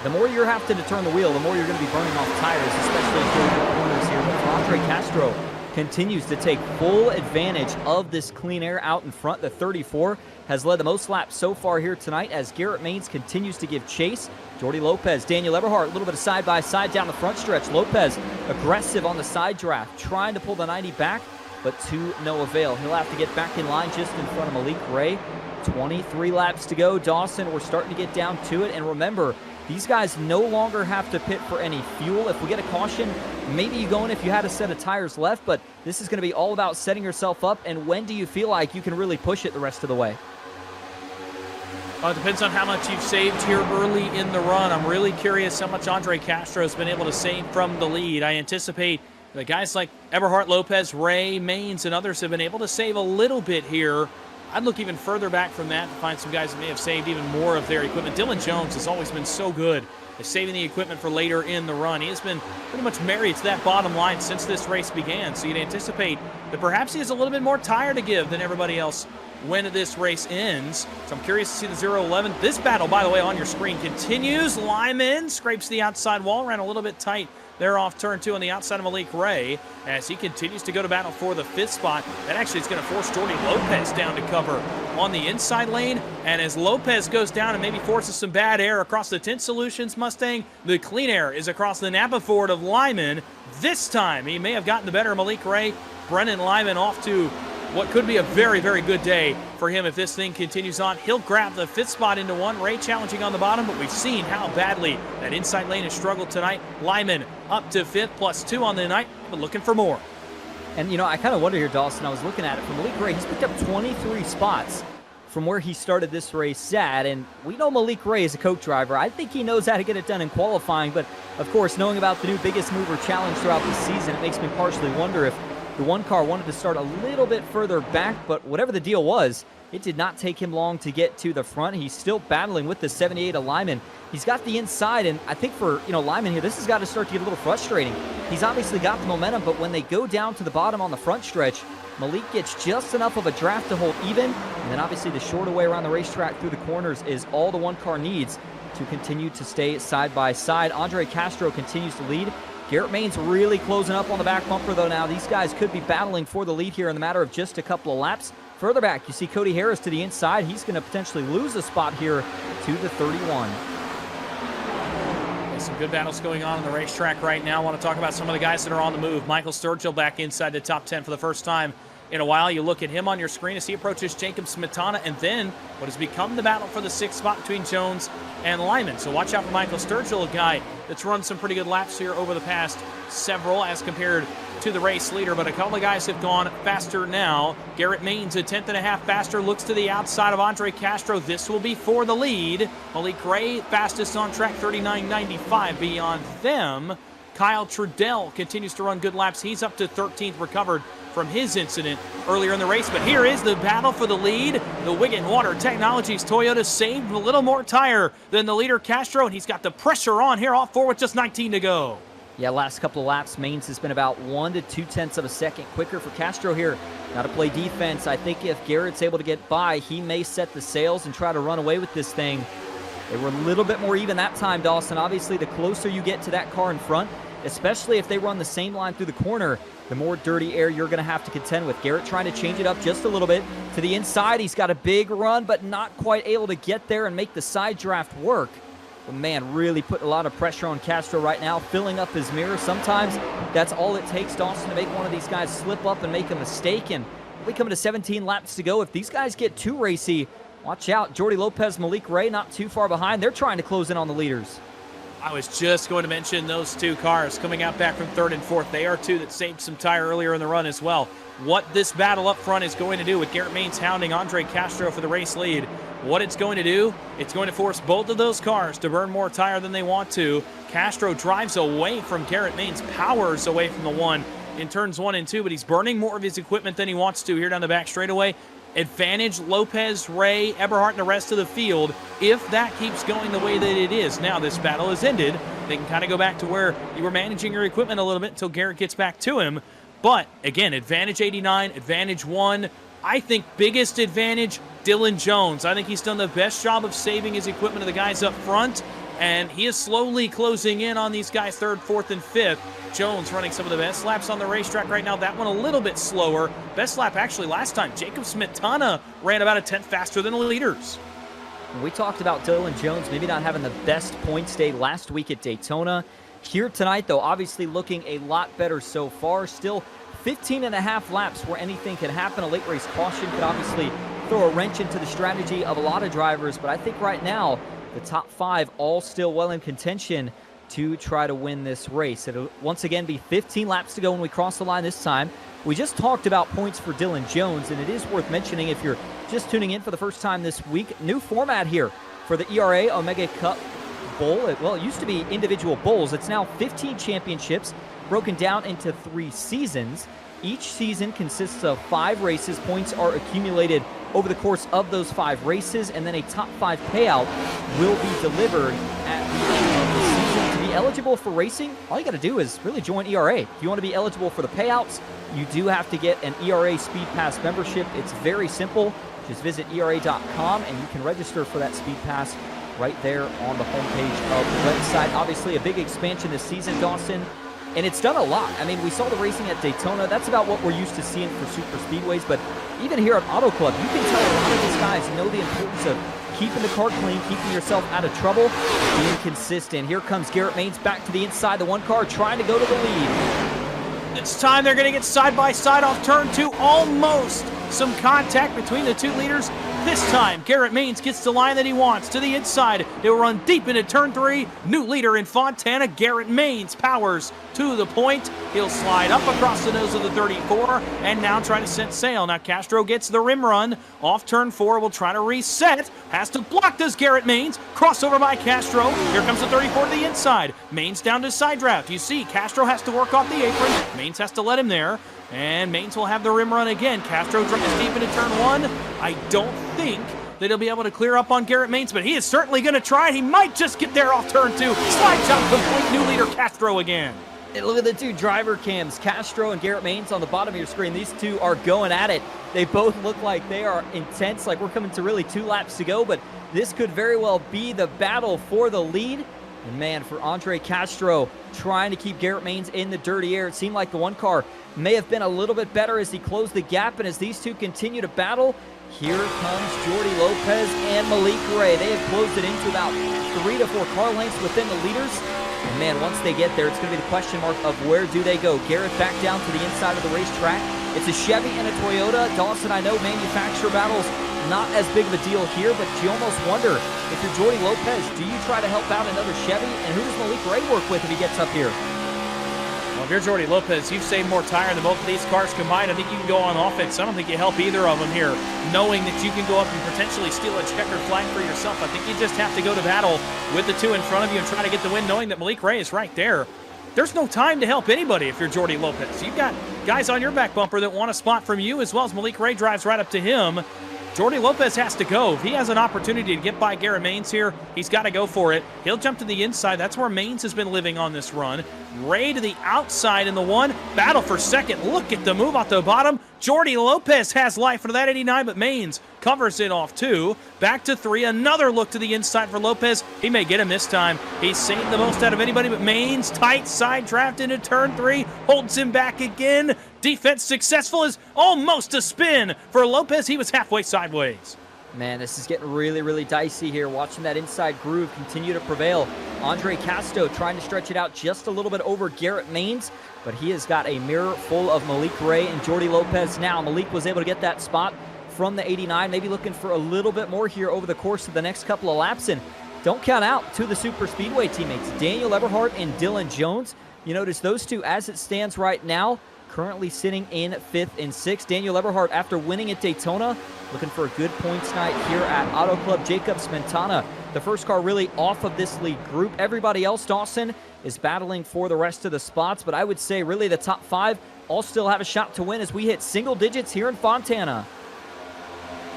The more you have to turn the wheel, the more you're going to be burning off tires, especially during the corners here. But Andre Castro continues to take full advantage of this clean air out in front. The 34 has led the most laps so far here tonight as Garrett Maines continues to give chase. Jordy Lopez, Daniel Everhart, a little bit of side-by-side down the front stretch. Lopez aggressive on the side draft, trying to pull the 90 back, but to no avail. He'll have to get back in line just in front of Malik Ray. 23 laps to go. Dawson, we're starting to get down to it. And remember, these guys no longer have to pit for any fuel. If we get a caution, maybe you go in if you had a set of tires left, but this is going to be all about setting yourself up. And when do you feel like you can really push it the rest of the way? It depends on how much you've saved here early in the run. I'm really curious how much Andre Castro has been able to save from the lead. I anticipate the guys like Everhart, Lopez, Ray, Maines, and others have been able to save a little bit here. I'd look even further back from that to find some guys that may have saved even more of their equipment. Dylan Jones has always been so good at saving the equipment for later in the run. He has been pretty much married to that bottom line since this race began. So you'd anticipate that perhaps he has a little bit more tire to give than everybody else when this race ends. So I'm curious to see the 0-11. This battle, by the way, on your screen continues. Lyman scrapes the outside wall, ran a little bit tight there off turn 2 on the outside of Malik Ray as he continues to go to battle for the 5th spot. That actually is going to force Jordy Lopez down to cover on the inside lane. And as Lopez goes down and maybe forces some bad air across the Tint Solutions Mustang, the clean air is across the Napa Ford of Lyman. This time he may have gotten the better of Malik Ray. Brennan Lyman off to what could be a very, very good day for him if this thing continues on. He'll grab the 5th spot into 1. Ray challenging on the bottom, but we've seen how badly that inside lane has struggled tonight. Lyman up to 5th, +2 on the night, but looking for more. And, I kind of wonder here, Dawson, I was looking at it. For Malik Ray, he's picked up 23 spots from where he started this race at. And we know Malik Ray is a coke driver. I think he knows how to get it done in qualifying. But, of course, knowing about the new Biggest Mover Challenge throughout the season, it makes me partially wonder if the one car wanted to start a little bit further back, but whatever the deal was, it did not take him long to get to the front. He's still battling with the 78 of Lyman. He's got the inside, and I think for Lyman here, this has got to start to get a little frustrating. He's obviously got the momentum, but when they go down to the bottom on the front stretch, Malik gets just enough of a draft to hold even, and then obviously the short away around the racetrack through the corners is all the one car needs to continue to stay side by side. Andre Castro continues to lead. Garrett Maines really closing up on the back bumper, though. Now these guys could be battling for the lead here in the matter of just a couple of laps. Further back, you see Cody Harris to the inside. He's going to potentially lose a spot here to the 31. There's some good battles going on the racetrack right now. I want to talk about some of the guys that are on the move. Michael Sturgill back inside the top 10 for the first time in a while. You look at him on your screen as he approaches Jacob Smetana, and then what has become the battle for the 6th spot between Jones and Lyman. So watch out for Michael Sturgill, a guy that's run some pretty good laps here over the past several as compared to the race leader, but a couple of guys have gone faster now. Garrett Maines, a 10th and a half faster, looks to the outside of Andre Castro. This will be for the lead. Malik Gray, fastest on track, 39.95. Beyond them, Kyle Trudell continues to run good laps. He's up to 13th, recovered from his incident earlier in the race. But here is the battle for the lead. The Wiggin Water Technologies Toyota saved a little more tire than the leader Castro, and he's got the pressure on here, off 4 with just 19 to go. Yeah, last couple of laps, Maines has been about 1 to 2/10 of a second quicker for Castro here. Now to play defense, I think if Garrett's able to get by, he may set the sails and try to run away with this thing. They were a little bit more even that time, Dawson. Obviously, the closer you get to that car in front, especially if they run the same line through the corner, the more dirty air you're going to have to contend with. Garrett trying to change it up just a little bit. To the inside, he's got a big run, but not quite able to get there and make the side draft work. But man, really put a lot of pressure on Castro right now, filling up his mirror. Sometimes that's all it takes, Dawson, to make one of these guys slip up and make a mistake. And we coming to 17 laps to go. If these guys get too racy, watch out. Jordy Lopez, Malik Ray, not too far behind. They're trying to close in on the leaders. I was just going to mention those two cars coming out back from 3rd and 4th. They are two that saved some tire earlier in the run as well. What this battle up front is going to do with Garrett Maines hounding Andre Castro for the race lead, what it's going to do, it's going to force both of those cars to burn more tire than they want to. Castro drives away from Garrett Maines, powers away from the one in turns 1 and 2, but he's burning more of his equipment than he wants to here down the back straightaway. Advantage Lopez, Ray, Eberhardt, and the rest of the field if that keeps going the way that it is. Now this battle is ended. They can kind of go back to where you were managing your equipment a little bit until Garrett gets back to him. But again, advantage 89, advantage 1. I think biggest advantage, Dylan Jones. I think he's done the best job of saving his equipment to the guys up front, and he is slowly closing in on these guys 3rd, 4th, and 5th. Jones running some of the best laps on the racetrack right now. That one a little bit slower. Best lap actually last time. Jacob Smetana ran about a 10th faster than the leaders. We talked about Dylan Jones maybe not having the best points day last week at Daytona. Here tonight, though, obviously looking a lot better so far. Still 15 and a half laps where anything can happen. A late race caution could obviously throw a wrench into the strategy of a lot of drivers, but I think right now the top 5 all still well in contention to try to win this race. It'll once again be 15 laps to go when we cross the line this time. We just talked about points for Dylan Jones, and it is worth mentioning if you're just tuning in for the first time this week, new format here for the ERA Omega Cup Bowl. Well, it used to be individual bowls. It's now 15 championships broken down into 3 seasons. Each season consists of 5 races. Points are accumulated over the course of those 5 races, and then a top 5 payout will be delivered at the end of the season. To be eligible for racing, all you got to do is really join ERA. If you want to be eligible for the payouts, you do have to get an ERA Speed Pass membership. It's very simple. Just visit ERA.com, and you can register for that Speed Pass right there on the homepage of the website. Obviously, a big expansion this season, Dawson. And it's done a lot. I mean, we saw the racing at Daytona. That's about what we're used to seeing for super speedways. But even here at Auto Club, you can tell a lot of these guys know the importance of keeping the car clean, keeping yourself out of trouble, being consistent. Here comes Garrett Maines back to the inside. The one car trying to go to the lead. It's time they're going to get side by side off turn 2. Almost some contact between the 2 leaders. This time, Garrett Maines gets the line that he wants. To the inside, he'll run deep into turn 3. New leader in Fontana, Garrett Maines powers to the point. He'll slide up across the nose of the 34 and now try to set sail. Now Castro gets the rim run. Off turn 4, will try to reset. Has to block, does Garrett Maines. Crossover by Castro. Here comes the 34 to the inside. Maines down to side draft. You see, Castro has to work off the apron. Maines has to let him there. And Maines will have the rim run again. Castro drives deep into turn 1. I don't think that he'll be able to clear up on Garrett Maines, but he is certainly going to try. He might just get there off turn 2. Slides out complete. New leader Castro again. And look at the two driver cams, Castro and Garrett Maines on the bottom of your screen. These two are going at it. They both look like they are intense, like we're coming to really 2 laps to go, but this could very well be the battle for the lead. And man, for Andre Castro, trying to keep Garrett Maines in the dirty air. It seemed like the one car may have been a little bit better as he closed the gap, and as these two continue to battle, here comes Jordy Lopez and Malik Ray. They have closed it into about 3 to 4 car lengths within the leaders. And man, once they get there, it's going to be the question mark of where do they go. Garrett back down to the inside of the racetrack. It's a Chevy and a Toyota. Dawson, I know manufacturer battles not as big of a deal here, but you almost wonder if you're Jordy Lopez, do you try to help out another Chevy? And who does Malik Ray work with if he gets up here? Well, if you're Jordy Lopez, you've saved more tire than both of these cars combined. I think you can go on offense. I don't think you help either of them here, knowing that you can go up and potentially steal a checkered flag for yourself. I think you just have to go to battle with the two in front of you and try to get the win, knowing that Malik Ray is right there. There's no time to help anybody if you're Jordy Lopez. You've got guys on your back bumper that want a spot from you, as well as Malik Ray drives right up to him. Jordy Lopez has to go. If he has an opportunity to get by Garrett Maines here, he's got to go for it. He'll jump to the inside. That's where Maines has been living on this run. Ray to the outside in the one. Battle for second. Look at the move off the bottom. Jordy Lopez has life for that 89, but Maines covers it off too. Back to 3. Another look to the inside for Lopez. He may get him this time. He's saved the most out of anybody, but Maines tight side draft into turn 3. Holds him back again. Defense successful is almost a spin for Lopez. He was halfway sideways. Man, this is getting really, really dicey here. Watching that inside groove continue to prevail. Andre Castro trying to stretch it out just a little bit over Garrett Maines, but he has got a mirror full of Malik Ray and Jordy Lopez now. Malik was able to get that spot from the 89, maybe looking for a little bit more here over the course of the next couple of laps. And don't count out two of the Super Speedway teammates, Daniel Eberhardt and Dylan Jones. You notice those two, as it stands right now, currently sitting in 5th and 6th. Daniel Eberhardt, after winning at Daytona, looking for a good points night here at Auto Club. Jacob Spintana, the first car really off of this lead group. Everybody else, Dawson, is battling for the rest of the spots, but I would say really the top 5 all still have a shot to win as we hit single digits here in Fontana.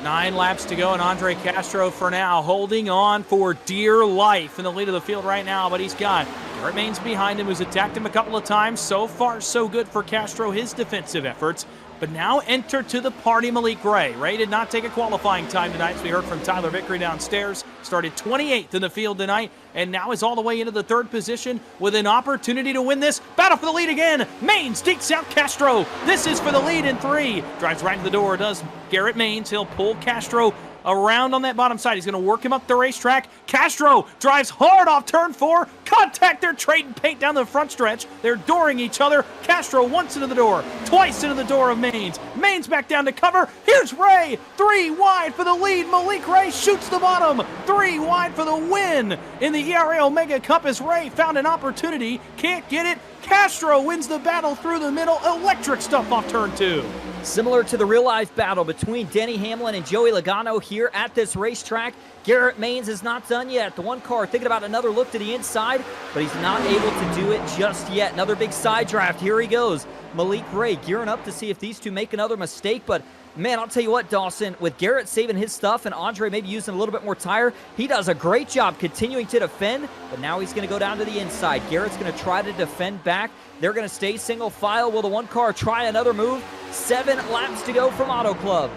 9 laps to go, and Andre Castro for now holding on for dear life in the lead of the field right now, but he's got Garrett Maines behind him, who's attacked him a couple of times. So far, so good for Castro, his defensive efforts. But now enter to the party Malik Ray. Ray did not take a qualifying time tonight, as we heard from Tyler Vickery downstairs. Started 28th in the field tonight, and now is all the way into the 3rd position with an opportunity to win this. Battle for the lead again. Maines dekes out Castro. This is for the lead in 3. Drives right to the door, does Garrett Maines. He'll pull Castro around on that bottom side. He's going to work him up the racetrack. Castro drives hard off turn 4. Contact. They're trading paint down the front stretch. They're dooring each other. Castro once into the door, twice into the door of Maines. Maines back down to cover. Here's Ray. 3 wide for the lead. Malik Ray shoots the bottom. 3 wide for the win in the ERA Omega Cup as Ray found an opportunity. Can't get it. Castro wins the battle through the middle. Electric stuff off turn 2. Similar to the real-life battle between Denny Hamlin and Joey Logano here at this racetrack. Garrett Maines is not done yet. The one car thinking about another look to the inside, but he's not able to do it just yet. Another big side draft. Here he goes. Malik Ray gearing up to see if these two make another mistake, but man, I'll tell you what, Dawson, with Garrett saving his stuff and Andre maybe using a little bit more tire, he does a great job continuing to defend, but now he's going to go down to the inside. Garrett's going to try to defend back. They're going to stay single file. Will the one car try another move? 7 laps to go from Auto Club.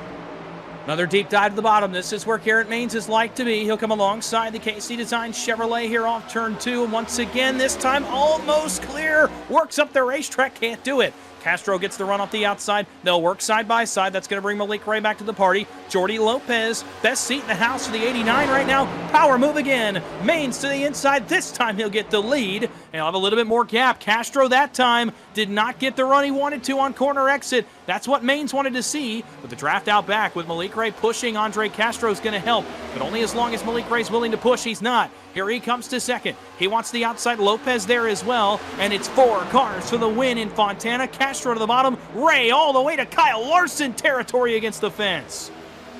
Another deep dive to the bottom. This is where Garrett Maines is like to be. He'll come alongside the KC Design Chevrolet here off turn 2. And once again, this time almost clear. Works up the racetrack, can't do it. Castro gets the run off the outside. They'll work side by side. That's going to bring Malik Ray back to the party. Jordy Lopez, best seat in the house for the 89 right now. Power move again. Maines to the inside. This time he'll get the lead. And he'll have a little bit more gap. Castro that time did not get the run he wanted to on corner exit. That's what Maines wanted to see. But the draft out back with Malik Ray pushing Andre Castro is going to help. But only as long as Malik Ray's willing to push. He's not. Here he comes to second. He wants the outside. Lopez there as well. And it's 4 cars for the win in Fontana. Castro to the bottom. Ray all the way to Kyle Larson territory against the fence.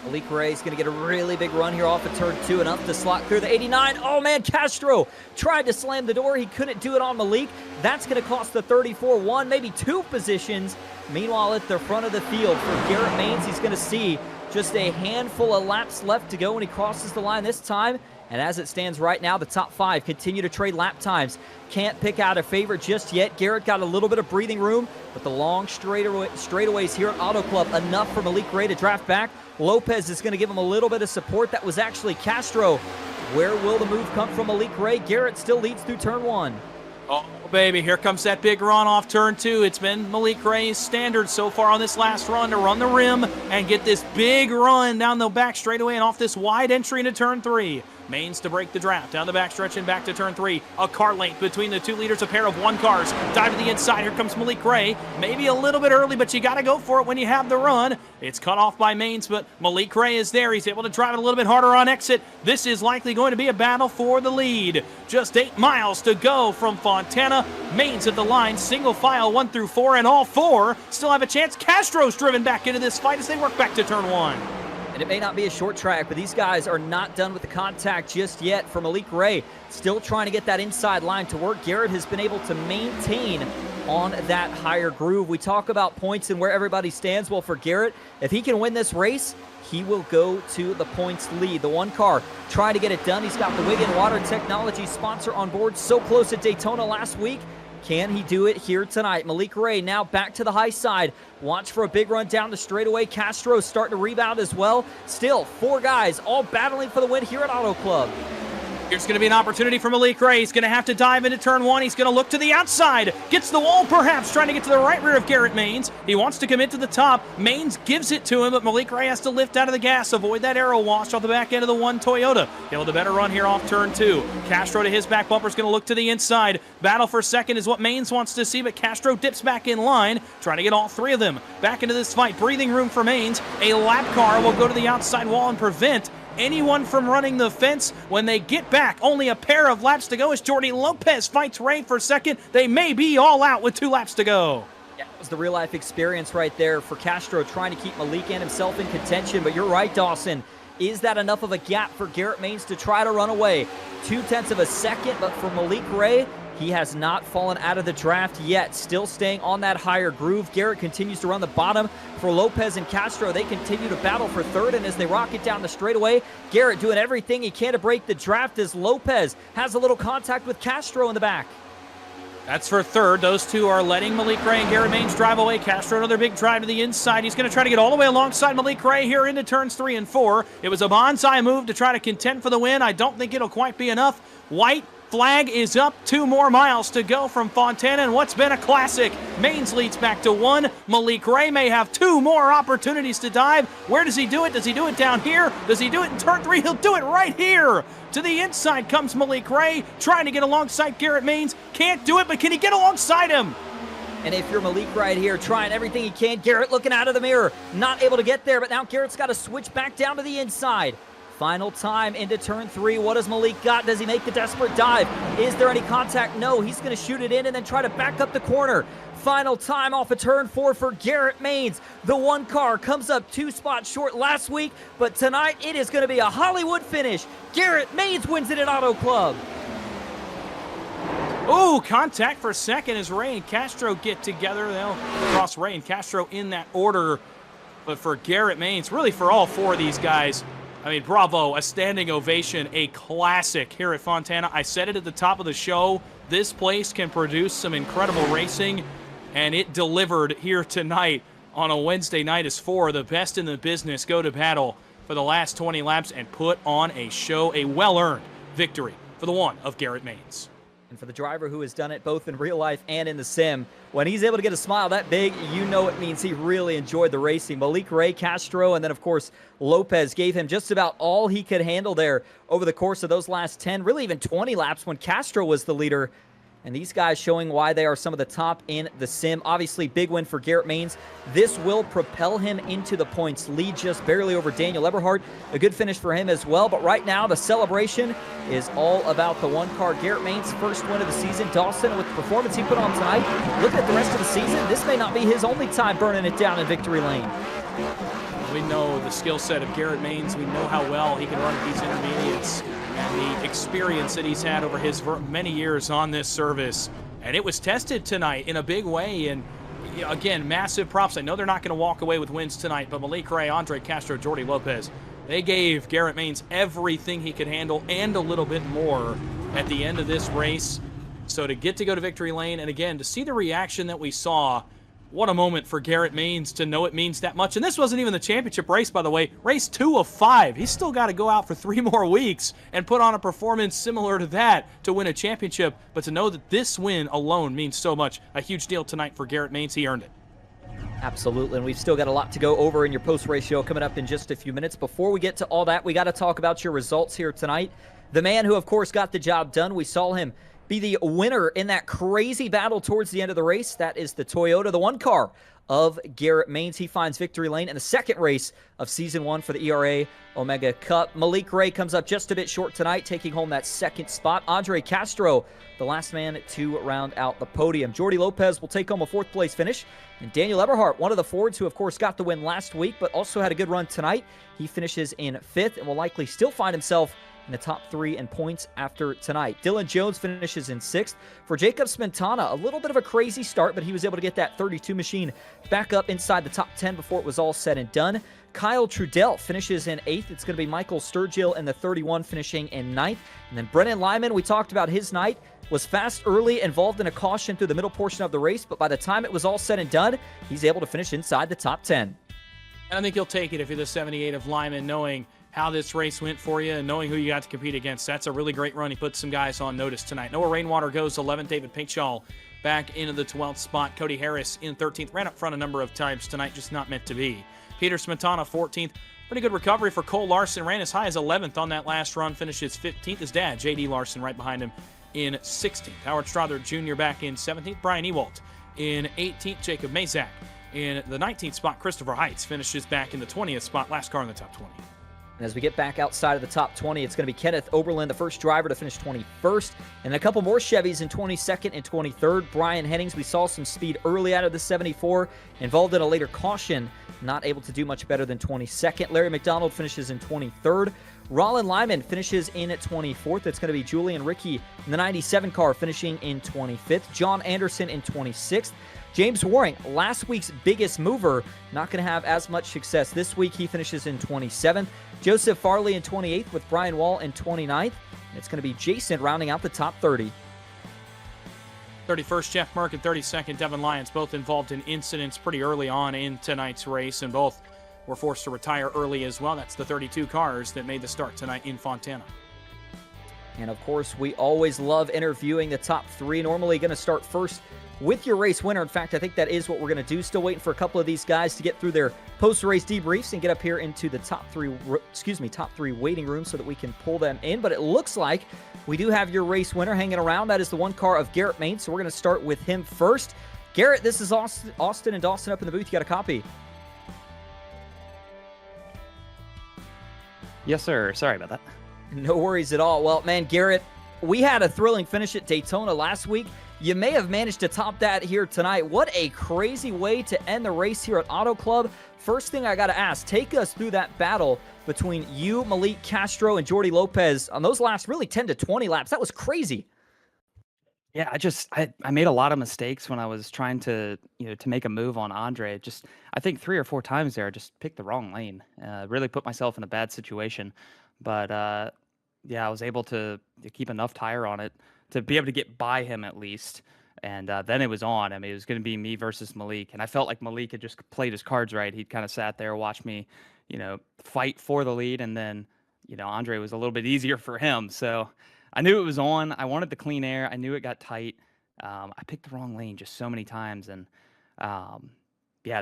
Malik Ray's going to get a really big run here off of turn 2, enough to slot clear the 89. Oh, man, Castro tried to slam the door. He couldn't do it on Malik. That's going to cost the 34 1, maybe 2 positions. Meanwhile, at the front of the field for Garrett Maines, he's going to see just a handful of laps left to go when he crosses the line. This time, And as it stands right now, the top 5 continue to trade lap times. Can't pick out a favorite just yet. Garrett got a little bit of breathing room, but the long straightaways here at Auto Club, enough for Malik Ray to draft back. Lopez is going to give him a little bit of support. That was actually Castro. Where will the move come from Malik Ray? Garrett still leads through turn 1. Oh, baby, here comes that big run off turn 2. It's been Malik Ray's standard so far on this last run to run the rim and get this big run down the back straightaway and off this wide entry into turn 3. Mains to break the draft. Down the backstretch and back to turn 3. A car length between the 2 leaders, a pair of 1 cars. Dive to the inside. Here comes Malik Ray. Maybe a little bit early, but you got to go for it when you have the run. It's cut off by Mains, but Malik Ray is there. He's able to drive it a little bit harder on exit. This is likely going to be a battle for the lead. Just 8 miles to go from Fontana. Mains at the line. Single file 1 through 4, and all 4 still have a chance. Castro's driven back into this fight as they work back to turn 1. And it may not be a short track, but these guys are not done with the contact just yet. For Malik Ray, still trying to get that inside line to work. Garrett has been able to maintain on that higher groove. We talk about points and where everybody stands. Well, for Garrett, if he can win this race, he will go to the points lead. The 1 car trying to get it done. He's got the Wigan Water Technology sponsor on board. So close at Daytona last week. Can he do it here tonight? Malik Ray now back to the high side. Watch for a big run down the straightaway. Castro starting to rebound as well. Still, 4 guys all battling for the win here at Auto Club. Here's going to be an opportunity for Malik Ray. He's going to have to dive into turn 1. He's going to look to the outside. Gets the wall, perhaps, trying to get to the right rear of Garrett Mains. He wants to commit to the top. Mains gives it to him, but Malik Ray has to lift out of the gas. Avoid that arrow wash off the back end of the 1 Toyota. Able to better run here off turn 2. Castro to his back bumper is going to look to the inside. Battle for second is what Mains wants to see, but Castro dips back in line, trying to get all 3 of them back into this fight. Breathing room for Mains. A lap car will go to the outside wall and prevent anyone from running the fence. When they get back, only a pair of laps to go as Jordy Lopez fights Ray for second. They may be all out with 2 laps to go. Yeah, that was the real-life experience right there for Castro, trying to keep Malik and himself in contention. But you're right, Dawson. Is that enough of a gap for Garrett Mains to try to run away? 0.2 of a second, but for Malik Ray, he has not fallen out of the draft yet, still staying on that higher groove. Garrett continues to run the bottom. For Lopez and Castro, they continue to battle for third, and as they rocket down the straightaway, Garrett doing everything he can to break the draft as Lopez has a little contact with Castro in the back. That's for third. Those 2 are letting Malik Ray and Garrett Mains drive away. Castro, another big drive to the inside. He's going to try to get all the way alongside Malik Ray here into turns 3 and 4. It was a bonsai move to try to contend for the win. I don't think it'll quite be enough. White flag is up. 2 more miles to go from Fontana, and what's been a classic. Mains leads back to 1. Malik Ray may have 2 more opportunities to dive. Where does he do it? Does he do it down here? Does he do it in turn 3? He'll do it right here. To the inside comes Malik Ray, trying to get alongside Garrett Mains. Can't do it, but can he get alongside him? And if you're Malik right here, trying everything he can, Garrett looking out of the mirror, not able to get there, but now Garrett's got to switch back down to the inside. Final time into turn 3. What does Malik got? Does he make the desperate dive? Is there any contact? No. He's going to shoot it in and then try to back up the corner. Final time off of turn 4 for Garrett Mains. The 1 car comes up 2 spots short last week, but tonight it is going to be a Hollywood finish. Garrett Mains wins it at Auto Club. Ooh, contact for second as Ray and Castro get together. They'll cross Ray and Castro in that order. But for Garrett Mains, really for all 4 of these guys, I mean, bravo, a standing ovation, a classic here at Fontana. I said it at the top of the show. This place can produce some incredible racing, and it delivered here tonight on a Wednesday night as 4 of the best in the business go to battle for the last 20 laps and put on a show, a well-earned victory for the 1 of Garrett Mains. And for the driver who has done it both in real life and in the sim, when he's able to get a smile that big, you know it means he really enjoyed the racing. Malik Ray, Castro, and then, of course, Lopez gave him just about all he could handle there over the course of those last 10, really even 20 laps when Castro was the leader. And these guys showing why they are some of the top in the sim. Obviously, big win for Garrett Mains. This will propel him into the points lead just barely over Daniel Eberhardt. A good finish for him as well. But right now, the celebration is all about the 1 car. Garrett Mains' first win of the season. Dawson, with the performance he put on tonight, look at the rest of the season. This may not be his only time burning it down in victory lane. We know the skill set of Garrett Mains. We know how well he can run at these intermediates and the experience that he's had over his many years on this service. And it was tested tonight in a big way. And again, massive props. I know they're not going to walk away with wins tonight, but Malik Ray, Andre Castro, Jordy Lopez, They gave Garrett Maines everything he could handle and a little bit more at the end of this race. So to get to go to victory lane, and again, to see the reaction that we saw, what a moment for Garrett Maines to know it means that much. And this wasn't even the championship race, by the way. Race 2 of 5. He's still got to go out for 3 more weeks and put on a performance similar to that to win a championship. But to know that this win alone means so much. A huge deal tonight for Garrett Maines. He earned it. Absolutely, and we've still got a lot to go over in your post-race show coming up in just a few minutes. Before we get to all that, we got to talk about your results here tonight. The man who, of course, got the job done, we saw him be the winner in that crazy battle towards the end of the race. That is the Toyota, the one car of Garrett Maines. He finds victory lane in the second race of Season 1 for the ERA Omega Cup. Malik Ray comes up just a bit short tonight, taking home that second spot. Andre Castro, the last man to round out the podium. Jordy Lopez will take home a fourth-place finish. And Daniel Eberhardt, one of the Fords who, of course, got the win last week, but also had a good run tonight. He finishes in fifth and will likely still find himself in the top 3 in points after tonight. Dylan Jones finishes in 6th. For Jacob Spintana, a little bit of a crazy start, but he was able to get that 32 machine back up inside the top 10 before it was all said and done. Kyle Trudell finishes in 8th. It's going to be Michael Sturgill in the 31 finishing in 9th. And then Brennan Lyman, we talked about his night, was fast early, involved in a caution through the middle portion of the race, but by the time it was all said and done, he's able to finish inside the top 10. And I think you'll take it if you're the 78 of Lyman, knowing how this race went for you and knowing who you got to compete against. That's a really great run. He put some guys on notice tonight. Noah Rainwater goes 11th. David Pinkshaw back into the 12th spot. Cody Harris in 13th. Ran up front a number of times tonight, just not meant to be. Peter Smetana, 14th. Pretty good recovery for Cole Larson. Ran as high as 11th on that last run. Finishes 15th. His dad, J.D. Larson, right behind him in 16th. Howard Strother Jr. back in 17th. Brian Ewalt in 18th. Jacob Mazak in the 19th spot. Christopher Heights finishes back in the 20th spot. Last car in the top 20. And as we get back outside of the top 20, it's going to be Kenneth Oberlin, the first driver to finish 21st. And a couple more Chevys in 22nd and 23rd. Brian Hennings, we saw some speed early out of the 74, involved in a later caution, not able to do much better than 22nd. Larry McDonald finishes in 23rd. Rollin Lyman finishes in at 24th. It's going to be Julian Rickey in the 97 car finishing in 25th. John Anderson in 26th. James Waring, last week's biggest mover, not going to have as much success this week. He finishes in 27th. Joseph Farley in 28th with Brian Wall in 29th. And it's going to be Jason rounding out the top 30. 31st, Jeff Merck, and 32nd, Devin Lyons, both involved in incidents pretty early on in tonight's race, and both were forced to retire early as well. That's the 32 cars that made the start tonight in Fontana. And of course, we always love interviewing the top 3. Normally going to start first with your race winner. In fact, I think that is what we're going to do. Still waiting for a couple of these guys to get through their post-race debriefs and get up here into the top 3 waiting room so that we can pull them in. But it looks like we do have your race winner hanging around. That is the one car of Garrett Maines. So we're going to start with him first. Garrett, this is Austin and Dawson up in the booth. You got a copy? Yes, sir. Sorry about that. No worries at all. Well, man, Garrett, we had a thrilling finish at Daytona last week. You may have managed to top that here tonight. What a crazy way to end the race here at Auto Club. First thing I got to ask, take us through that battle between you, Malik Castro, and Jordy Lopez on those last really 10 to 20 laps. That was crazy. Yeah, I made a lot of mistakes when I was trying to make a move on Andre. I think 3 or 4 times there, I just picked the wrong lane. Really put myself in a bad situation. But yeah, I was able to keep enough tire on it to be able to get by him at least. And then it was on. I mean, it was going to be me versus Malik. And I felt like Malik had just played his cards right. He'd kind of sat there, watched me, fight for the lead. And then, Andre was a little bit easier for him. So I knew it was on. I wanted the clean air. I knew it got tight. I picked the wrong lane just so many times. And yeah,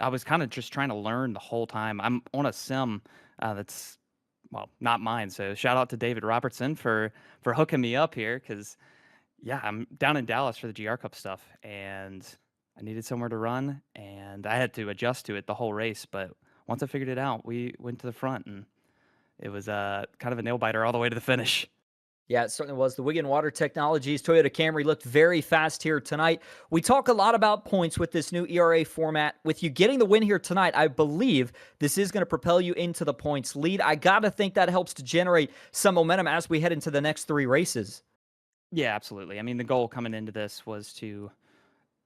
I was kind of just trying to learn the whole time. I'm on a sim that's, well, not mine. So shout out to David Robertson for hooking me up here because, yeah, I'm down in Dallas for the GR Cup stuff, and I needed somewhere to run, and I had to adjust to it the whole race. But once I figured it out, we went to the front, and it was kind of a nail-biter all the way to the finish. Yeah, it certainly was. The Wigan Water Technologies Toyota Camry looked very fast here tonight. We talk a lot about points with this new ERA format. With you getting the win here tonight, I believe this is going to propel you into the points lead. I got to think that helps to generate some momentum as we head into the next 3 races. Yeah, absolutely. I mean, the goal coming into this was to,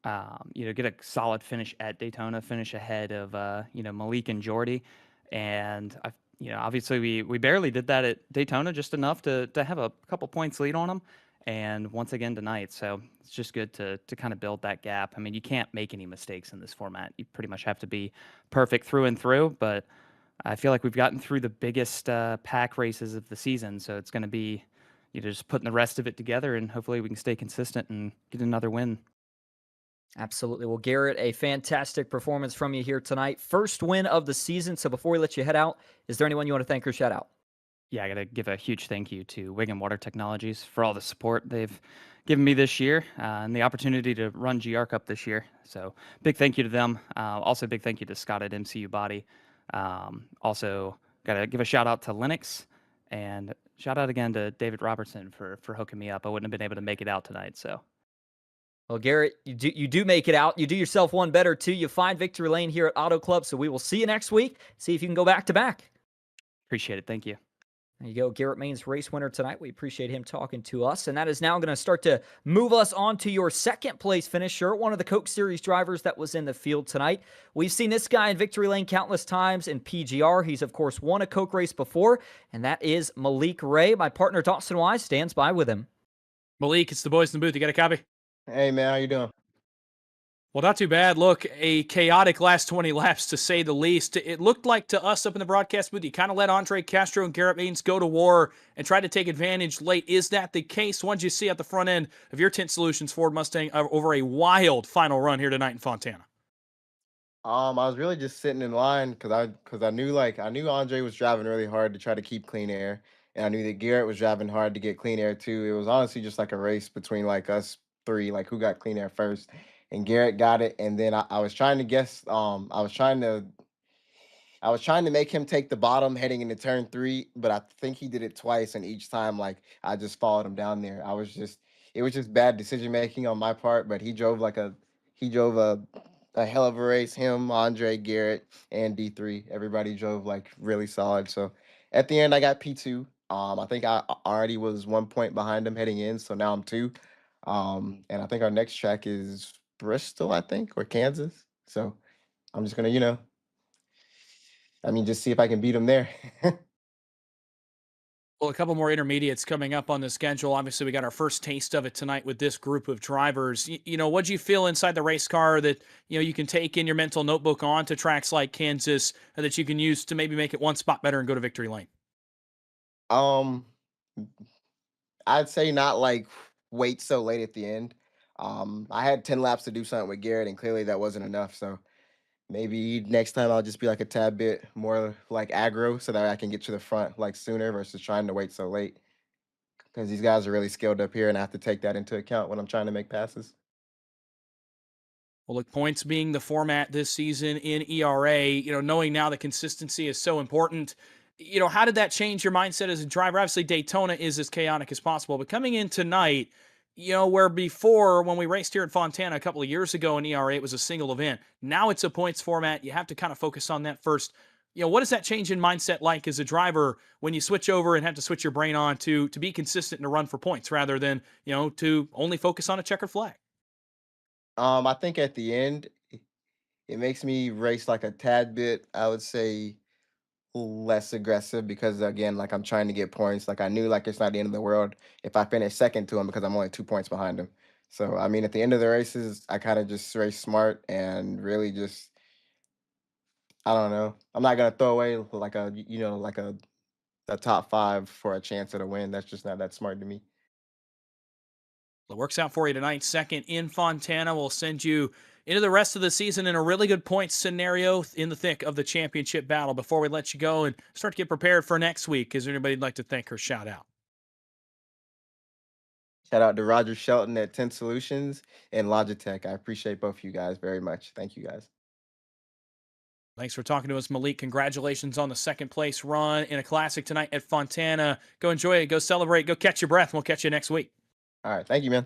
get a solid finish at Daytona, finish ahead of, Malik and Jordy. And Obviously we barely did that at Daytona, just enough to have a couple points lead on them, and once again tonight. So it's just good to kind of build that gap. I mean, you can't make any mistakes in this format. You pretty much have to be perfect through and through. But I feel like we've gotten through the biggest pack races of the season, so it's going to be just putting the rest of it together, and hopefully we can stay consistent and get another win. Absolutely. Well, Garrett, a fantastic performance from you here tonight. First win of the season. So before we let you head out, is there anyone you want to thank or shout out? Yeah, I got to give a huge thank you to Wigan Water Technologies for all the support they've given me this year and the opportunity to run GR Cup this year. So big thank you to them. Also, big thank you to Scott at MCU Body. Also, got to give a shout out to Linux, and shout out again to David Robertson for hooking me up. I wouldn't have been able to make it out tonight. So. Well, Garrett, you do make it out. You do yourself one better, too. You find victory lane here at Auto Club, so we will see you next week. See if you can go back-to-back. Appreciate it. Thank you. There you go. Garrett Main's race winner tonight. We appreciate him talking to us. And that is now going to start to move us on to your second place finisher, one of the Coke Series drivers that was in the field tonight. We've seen this guy in victory lane countless times in PGR. He's, of course, won a Coke race before, and that is Malik Ray. My partner, Dawson Wise, stands by with him. Malik, it's the boys in the booth. You got a copy? Hey, man, how you doing? Well, not too bad. Look, a chaotic last 20 laps, to say the least. It looked like to us up in the broadcast booth, you kind of let Andre Castro and Garrett Maines go to war and try to take advantage late. Is that the case? What did you see at the front end of your Tint Solutions Ford Mustang over a wild final run here tonight in Fontana? I was really just sitting in line because I knew Andre was driving really hard to try to keep clean air, and I knew that Garrett was driving hard to get clean air too. It was honestly just like a race between like us three, like who got clean air first, and Garrett got it, and then I was trying to guess. I was trying to make him take the bottom heading into turn three, but I think he did it twice, and each time, like I just followed him down there. It was just bad decision making on my part. But he drove a hell of a race. Him, Andre, Garrett, and D3, everybody drove like really solid. So at the end, I got P2. I think I already was 1 point behind him heading in, so now I'm two. And I think our next track is Bristol, I think, or Kansas. So I'm just gonna, just see if I can beat him there. Well, a couple more intermediates coming up on the schedule. Obviously, we got our first taste of it tonight with this group of drivers. What do you feel inside the race car that, you can take in your mental notebook on to tracks like Kansas that you can use to maybe make it one spot better and go to victory lane? um, I'd say not like wait so late at the end. I had 10 laps to do something with Garrett, and clearly that wasn't enough. So maybe next time I'll just be like a tad bit more like aggro so that I can get to the front like sooner versus trying to wait so late. Because these guys are really skilled up here, and I have to take that into account when I'm trying to make passes. Well, look, points being the format this season in ERA, knowing now that consistency is so important, how did that change your mindset as a driver? Obviously, Daytona is as chaotic as possible, but coming in tonight, where before when we raced here at Fontana a couple of years ago in ERA, it was a single event. Now it's a points format. You have to kind of focus on that first. What does that change in mindset like as a driver when you switch over and have to switch your brain on to be consistent and to run for points rather than, to only focus on a checkered flag? I think at the end, it makes me race like a tad bit, I would say, less aggressive because again, like I'm trying to get points. Like I knew like it's not the end of the world if I finish second to him because I'm only 2 points behind him. So I mean, at the end of the races, I kind of just race smart and really just I don't know. I'm not gonna throw away like a top five for a chance at a win. That's just not that smart to me. It works out for you tonight. Second in Fontana will send you into the rest of the season in a really good point scenario in the thick of the championship battle. Before we let you go and start to get prepared for next week, is there anybody you'd like to thank or shout out? Shout out to Roger Shelton at 10 Solutions and Logitech. I appreciate both of you guys very much. Thank you guys. Thanks for talking to us, Malik. Congratulations on the second place run in a classic tonight at Fontana. Go enjoy it. Go celebrate. Go catch your breath. We'll catch you next week. All right. Thank you, man.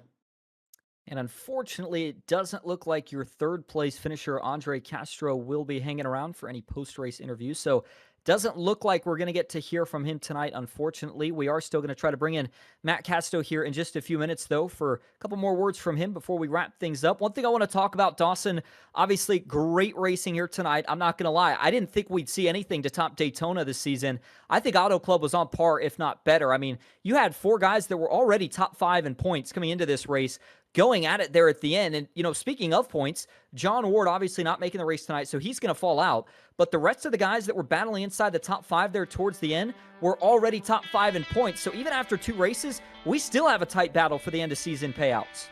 And unfortunately, it doesn't look like your third place finisher, Andre Castro, will be hanging around for any post-race interviews. So Doesn't look like we're going to get to hear from him tonight, unfortunately. We are still going to try to bring in Matt Casto here in just a few minutes, though, for a couple more words from him before we wrap things up. One thing I want to talk about, Dawson, obviously great racing here tonight. I'm not going to lie. I didn't think we'd see anything to top Daytona this season. I think Auto Club was on par, if not better. I mean, you had 4 guys that were already top 5 in points coming into this race, going at it there at the end. And, speaking of points, John Ward obviously not making the race tonight, so he's going to fall out. But the rest of the guys that were battling inside the top 5 there towards the end were already top 5 in points. So even after 2 races, we still have a tight battle for the end of season payouts.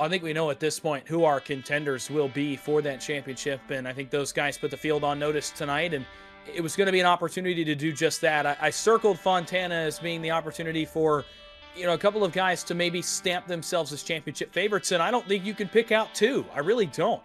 I think we know at this point who our contenders will be for that championship, and I think those guys put the field on notice tonight, and it was going to be an opportunity to do just that. I circled Fontana as being the opportunity for a couple of guys to maybe stamp themselves as championship favorites, and I don't think you can pick out 2. I really don't.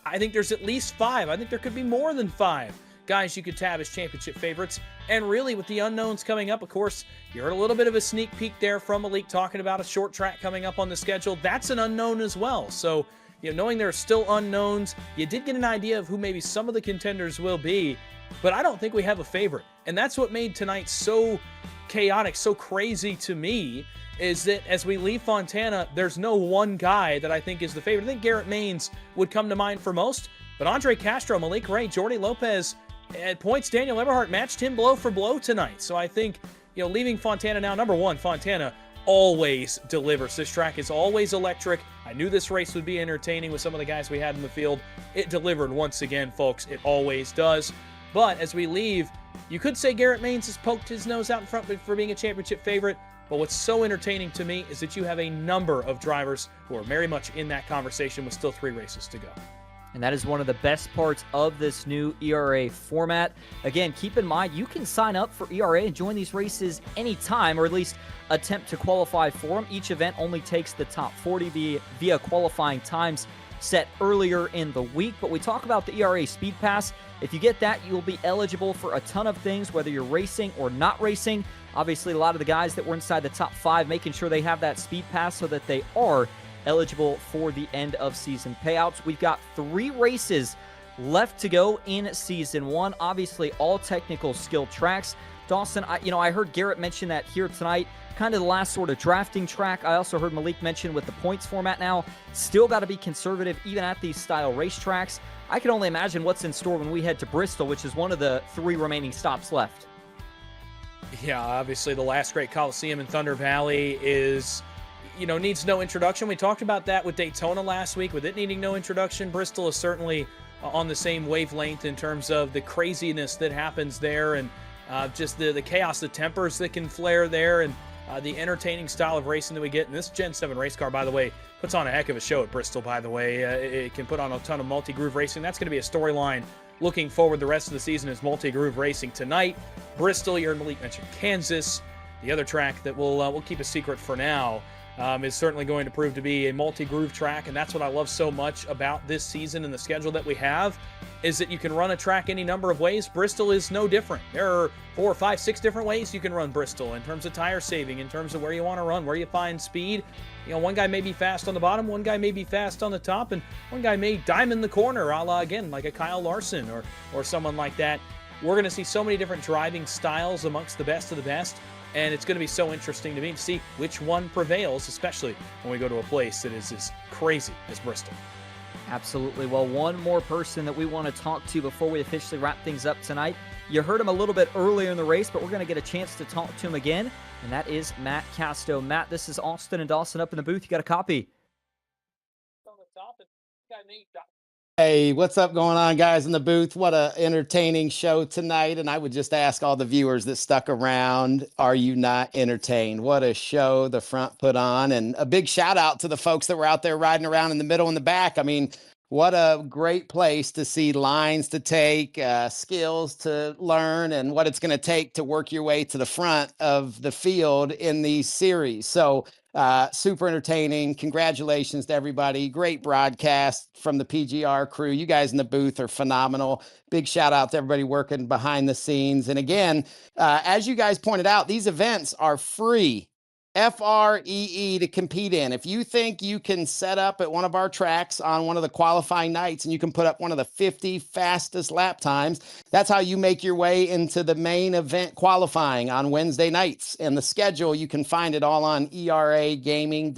I think there's at least 5. I think there could be more than 5 guys you could tab as championship favorites. And really, with the unknowns coming up, of course, you heard a little bit of a sneak peek there from Malik talking about a short track coming up on the schedule. That's an unknown as well. So, knowing there are still unknowns, you did get an idea of who maybe some of the contenders will be, but I don't think we have a favorite. And that's what made tonight so chaotic, so crazy to me, is that as we leave Fontana, there's no one guy that I think is the favorite. I think Garrett Maines would come to mind for most, but Andre Castro, Malik Ray, Jordy Lopez, at points, Daniel Eberhardt matched him blow for blow tonight. So I think, leaving Fontana now, number one, Fontana always delivers. This track is always electric. I knew this race would be entertaining with some of the guys we had in the field. It delivered once again, folks. It always does. But as we leave, you could say Garrett Maines has poked his nose out in front for being a championship favorite. But what's so entertaining to me is that you have a number of drivers who are very much in that conversation with still 3 races to go. And that is one of the best parts of this new ERA format. Again, keep in mind, you can sign up for ERA and join these races anytime, or at least attempt to qualify for them. Each event only takes the top 40 via qualifying times set earlier in the week. But we talk about the ERA Speed Pass. If you get that, you'll be eligible for a ton of things, whether you're racing or not racing. Obviously, a lot of the guys that were inside the top 5 making sure they have that Speed Pass so that they are eligible for the end of season payouts. We've got 3 races left to go in season 1. Obviously, all technical skill tracks. Dawson, I heard Garrett mention that here tonight, kind of the last sort of drafting track. I also heard Malik mention with the points format now, still got to be conservative even at these style racetracks. I can only imagine what's in store when we head to Bristol, which is one of the 3 remaining stops left. Yeah, obviously the last great Coliseum in Thunder Valley is, needs no introduction. We talked about that with Daytona last week, with it needing no introduction. Bristol is certainly on the same wavelength in terms of the craziness that happens there, and just the chaos, the tempers that can flare there, and the entertaining style of racing that we get. And this Gen 7 race car, by the way, puts on a heck of a show at Bristol, by the way. It can put on a ton of multi-groove racing. That's going to be a storyline looking forward the rest of the season is multi-groove racing tonight. Bristol, you heard Malik mention Kansas. The other track that we'll keep a secret for now is certainly going to prove to be a multi-groove track, and that's what I love so much about this season and the schedule that we have, is that you can run a track any number of ways. Bristol is no different. There are 4, 5, 6 different ways you can run Bristol in terms of tire saving, in terms of where you want to run, where you find speed. One guy may be fast on the bottom, one guy may be fast on the top, and one guy may diamond the corner, a la, again, like a Kyle Larson or someone like that. We're going to see so many different driving styles amongst the best of the best, and it's going to be so interesting to me to see which one prevails, especially when we go to a place that is as crazy as Bristol. Absolutely. Well, one more person that we want to talk to before we officially wrap things up tonight. You heard him a little bit earlier in the race, but we're going to get a chance to talk to him again, and that is Matt Casto. Matt, this is Austin and Dawson up in the booth. You got a copy? Hey, what's up going on, guys in the booth? What a entertaining show tonight. And I would just ask all the viewers that stuck around, are you not entertained? What a show the front put on. And a big shout out to the folks that were out there riding around in the middle and the back. I mean, what a great place to see lines to take, skills to learn, and what it's going to take to work your way to the front of the field in these series. So super entertaining. Congratulations to everybody. Great broadcast from the PGR crew. You guys in the booth are phenomenal. Big shout out to everybody working behind the scenes. And again, as you guys pointed out, these events are free. FREE to compete in. If you think you can set up at one of our tracks on one of the qualifying nights and you can put up one of the 50 fastest lap times, that's how you make your way into the main event qualifying on Wednesday nights. And the schedule, you can find it all on eragaming.gg.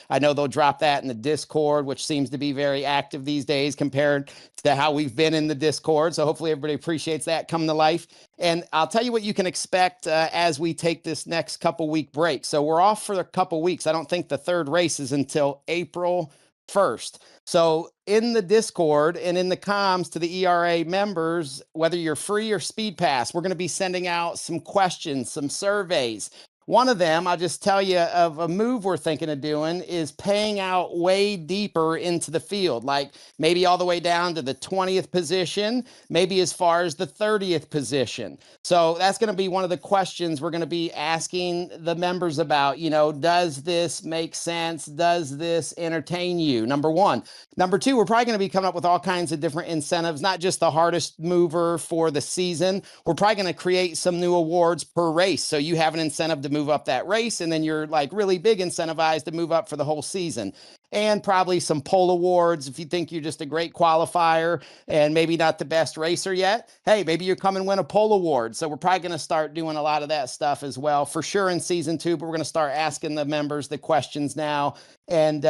I know they'll drop that in the Discord, which seems to be very active these days compared to how we've been in the Discord. So hopefully everybody appreciates that coming to life. And I'll tell you what you can expect as we take this next couple week break. So we're off for a couple weeks. I don't think the third race is until April 1st. So in the Discord and in the comms to the ERA members, whether you're free or speed pass, we're going to be sending out some questions, some surveys. One of them, I'll just tell you, of a move we're thinking of doing is paying out way deeper into the field, like maybe all the way down to the 20th position, maybe as far as the 30th position. So that's going to be one of the questions we're going to be asking the members about. You know, does this make sense? Does this entertain you? Number one. Number two, we're probably going to be coming up with all kinds of different incentives, not just the hardest mover for the season. We're probably going to create some new awards per race. So you have an incentive to move up that race, and then you're like really big incentivized to move up for the whole season. And probably some pole awards if you think you're just a great qualifier and maybe not the best racer yet. Hey, maybe you come and win a pole award. So we're probably going to start doing a lot of that stuff as well for sure in season 2, but we're going to start asking the members the questions now. And,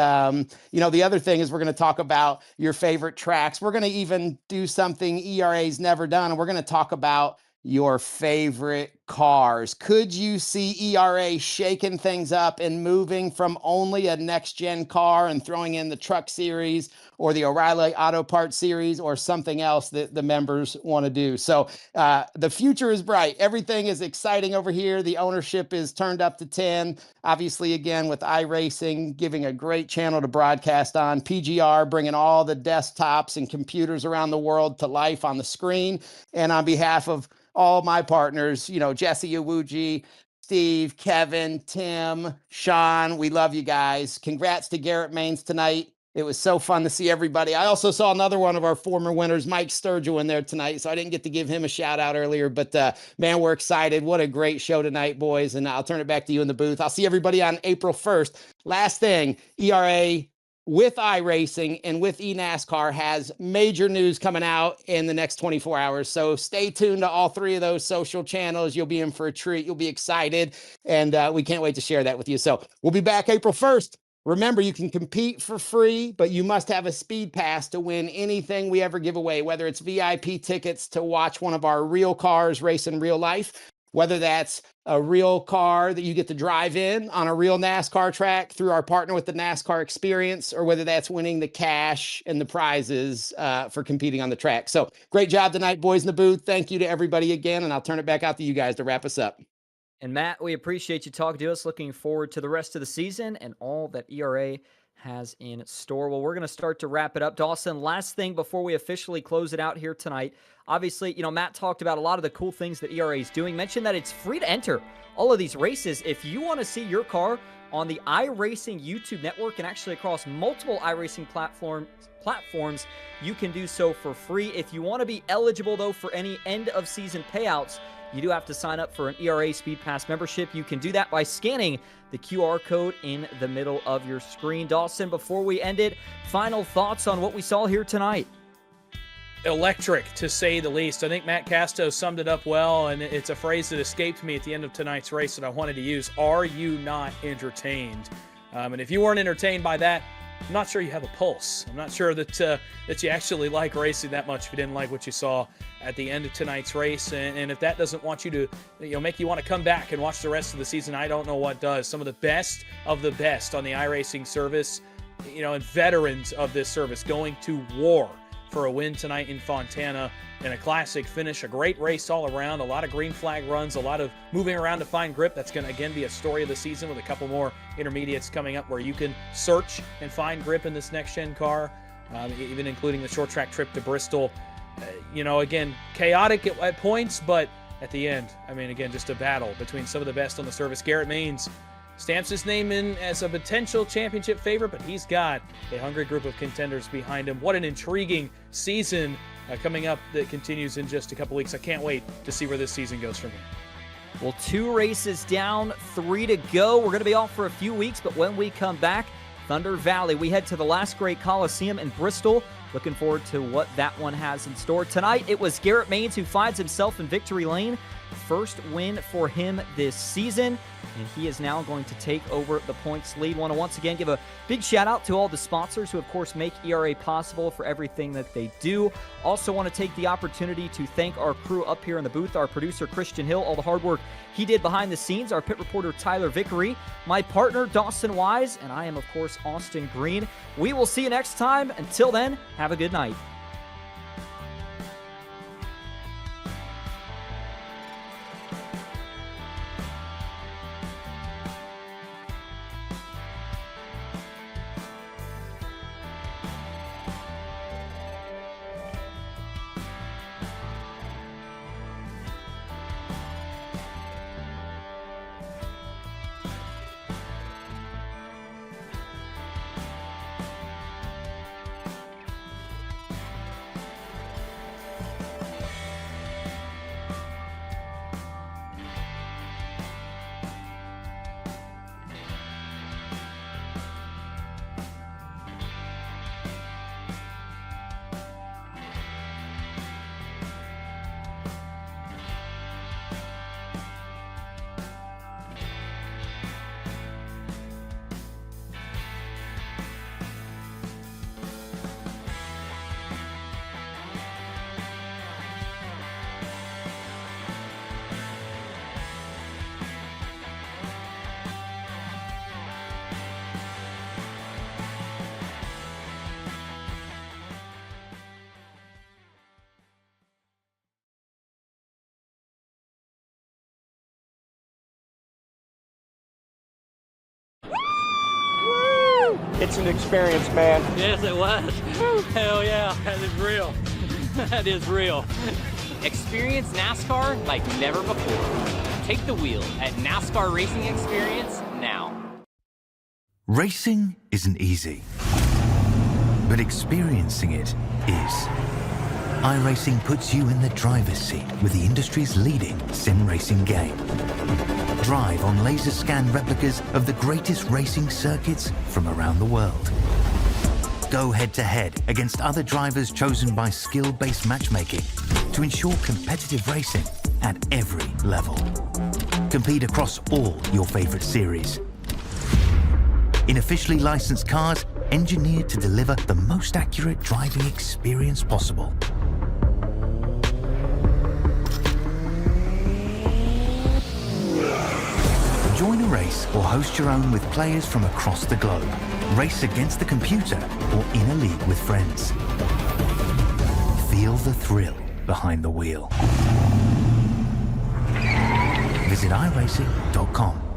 you know, the other thing is we're going to talk about your favorite tracks. We're going to even do something ERA's never done, and we're going to talk about your favorite cars. Could you see ERA shaking things up and moving from only a next-gen car and throwing in the Truck Series or the O'Reilly Auto Parts Series or something else that the members want to do? So the future is bright. Everything is exciting over here. The ownership is turned up to 10. Obviously, again, with iRacing giving a great channel to broadcast on, PGR bringing all the desktops and computers around the world to life on the screen. And on behalf of all my partners, you know, Jesse Iwuji, Steve, Kevin, Tim, Sean, we love you guys. Congrats to Garrett Maines tonight. It was so fun to see everybody. I also saw another one of our former winners, Mike Sturgill, in there tonight, so I didn't get to give him a shout out earlier, but man, we're excited. What a great show tonight, boys, and I'll turn it back to you in the booth. I'll see everybody on April 1st. Last thing, ERA with iRacing and with eNASCAR has major news coming out in the next 24 hours. So stay tuned to all 3 of those social channels. You'll be in for a treat. You'll be excited. And we can't wait to share that with you. So we'll be back April 1st. Remember, you can compete for free, but you must have a speed pass to win anything we ever give away, whether it's VIP tickets to watch one of our real cars race in real life, whether that's a real car that you get to drive in on a real NASCAR track through our partner with the NASCAR Experience, or whether that's winning the cash and the prizes for competing on the track. So great job tonight, boys in the booth. Thank you to everybody again, and I'll turn it back out to you guys to wrap us up. And Matt, we appreciate you talking to us. Looking forward to the rest of the season and all that ERA has in store. Well, we're going to start to wrap it up. Dawson, last thing before we officially close it out here tonight. Obviously, you know, Matt talked about a lot of the cool things that ERA is doing. Mentioned that it's free to enter all of these races. If you want to see your car on the iRacing YouTube network and actually across multiple iRacing platforms, you can do so for free. If you want to be eligible, though, for any end-of-season payouts, you do have to sign up for an ERA Speed Pass membership. You can do that by scanning the QR code in the middle of your screen. Dawson, before we end it, final thoughts on what we saw here tonight? Electric, to say the least. I think Matt Casto summed it up well, and it's a phrase that escaped me at the end of tonight's race that I wanted to use. Are you not entertained? And if you weren't entertained by that, I'm not sure you have a pulse. I'm not sure that you actually like racing that much if you didn't like what you saw at the end of tonight's race. And if that doesn't want you to, make you want to come back and watch the rest of the season, I don't know what does. Some of the best on the iRacing service, and veterans of this service going to war for a win tonight in Fontana and a classic finish, a great race all around, a lot of green flag runs, a lot of moving around to find grip. That's going to, again, be a story of the season with a couple more intermediates coming up where you can search and find grip in this next-gen car, even including the short track trip to Bristol. Again, chaotic at points, but at the end, again, just a battle between some of the best on the service. Garrett Maines stamps his name in as a potential championship favorite, but he's got a hungry group of contenders behind him. What an intriguing season coming up that continues in just a couple weeks. I can't wait to see where this season goes from here. Well, 2 races down, 3 to go. We're going to be off for a few weeks, but when we come back, Thunder Valley, we head to the Last Great Coliseum in Bristol. Looking forward to what that one has in store. Tonight, it was Garrett Maines who finds himself in victory lane. First win for him this season, and he is now going to take over the points lead. Want to once again give a big shout out to all the sponsors who, of course, make ERA possible for everything that they do. Also want to take the opportunity to thank our crew up here in the booth, our producer, Christian Hill, all the hard work he did behind the scenes, our pit reporter, Tyler Vickery, my partner, Dawson Wise, and I am, of course, Austin Green. We will see you next time. Until then, have a good night. It's an experience, man. Yes, it was. Hell yeah, that is real. That is real. Experience NASCAR like never before. Take the wheel at NASCAR Racing Experience now. Racing isn't easy, but experiencing it is. iRacing puts you in the driver's seat with the industry's leading sim racing game. Drive on laser scan replicas of the greatest racing circuits from around the world. Go head-to-head against other drivers chosen by skill-based matchmaking to ensure competitive racing at every level. Compete across all your favorite series. In officially licensed cars, engineered to deliver the most accurate driving experience possible. Join a race or host your own with players from across the globe. Race against the computer or in a league with friends. Feel the thrill behind the wheel. Visit iRacing.com.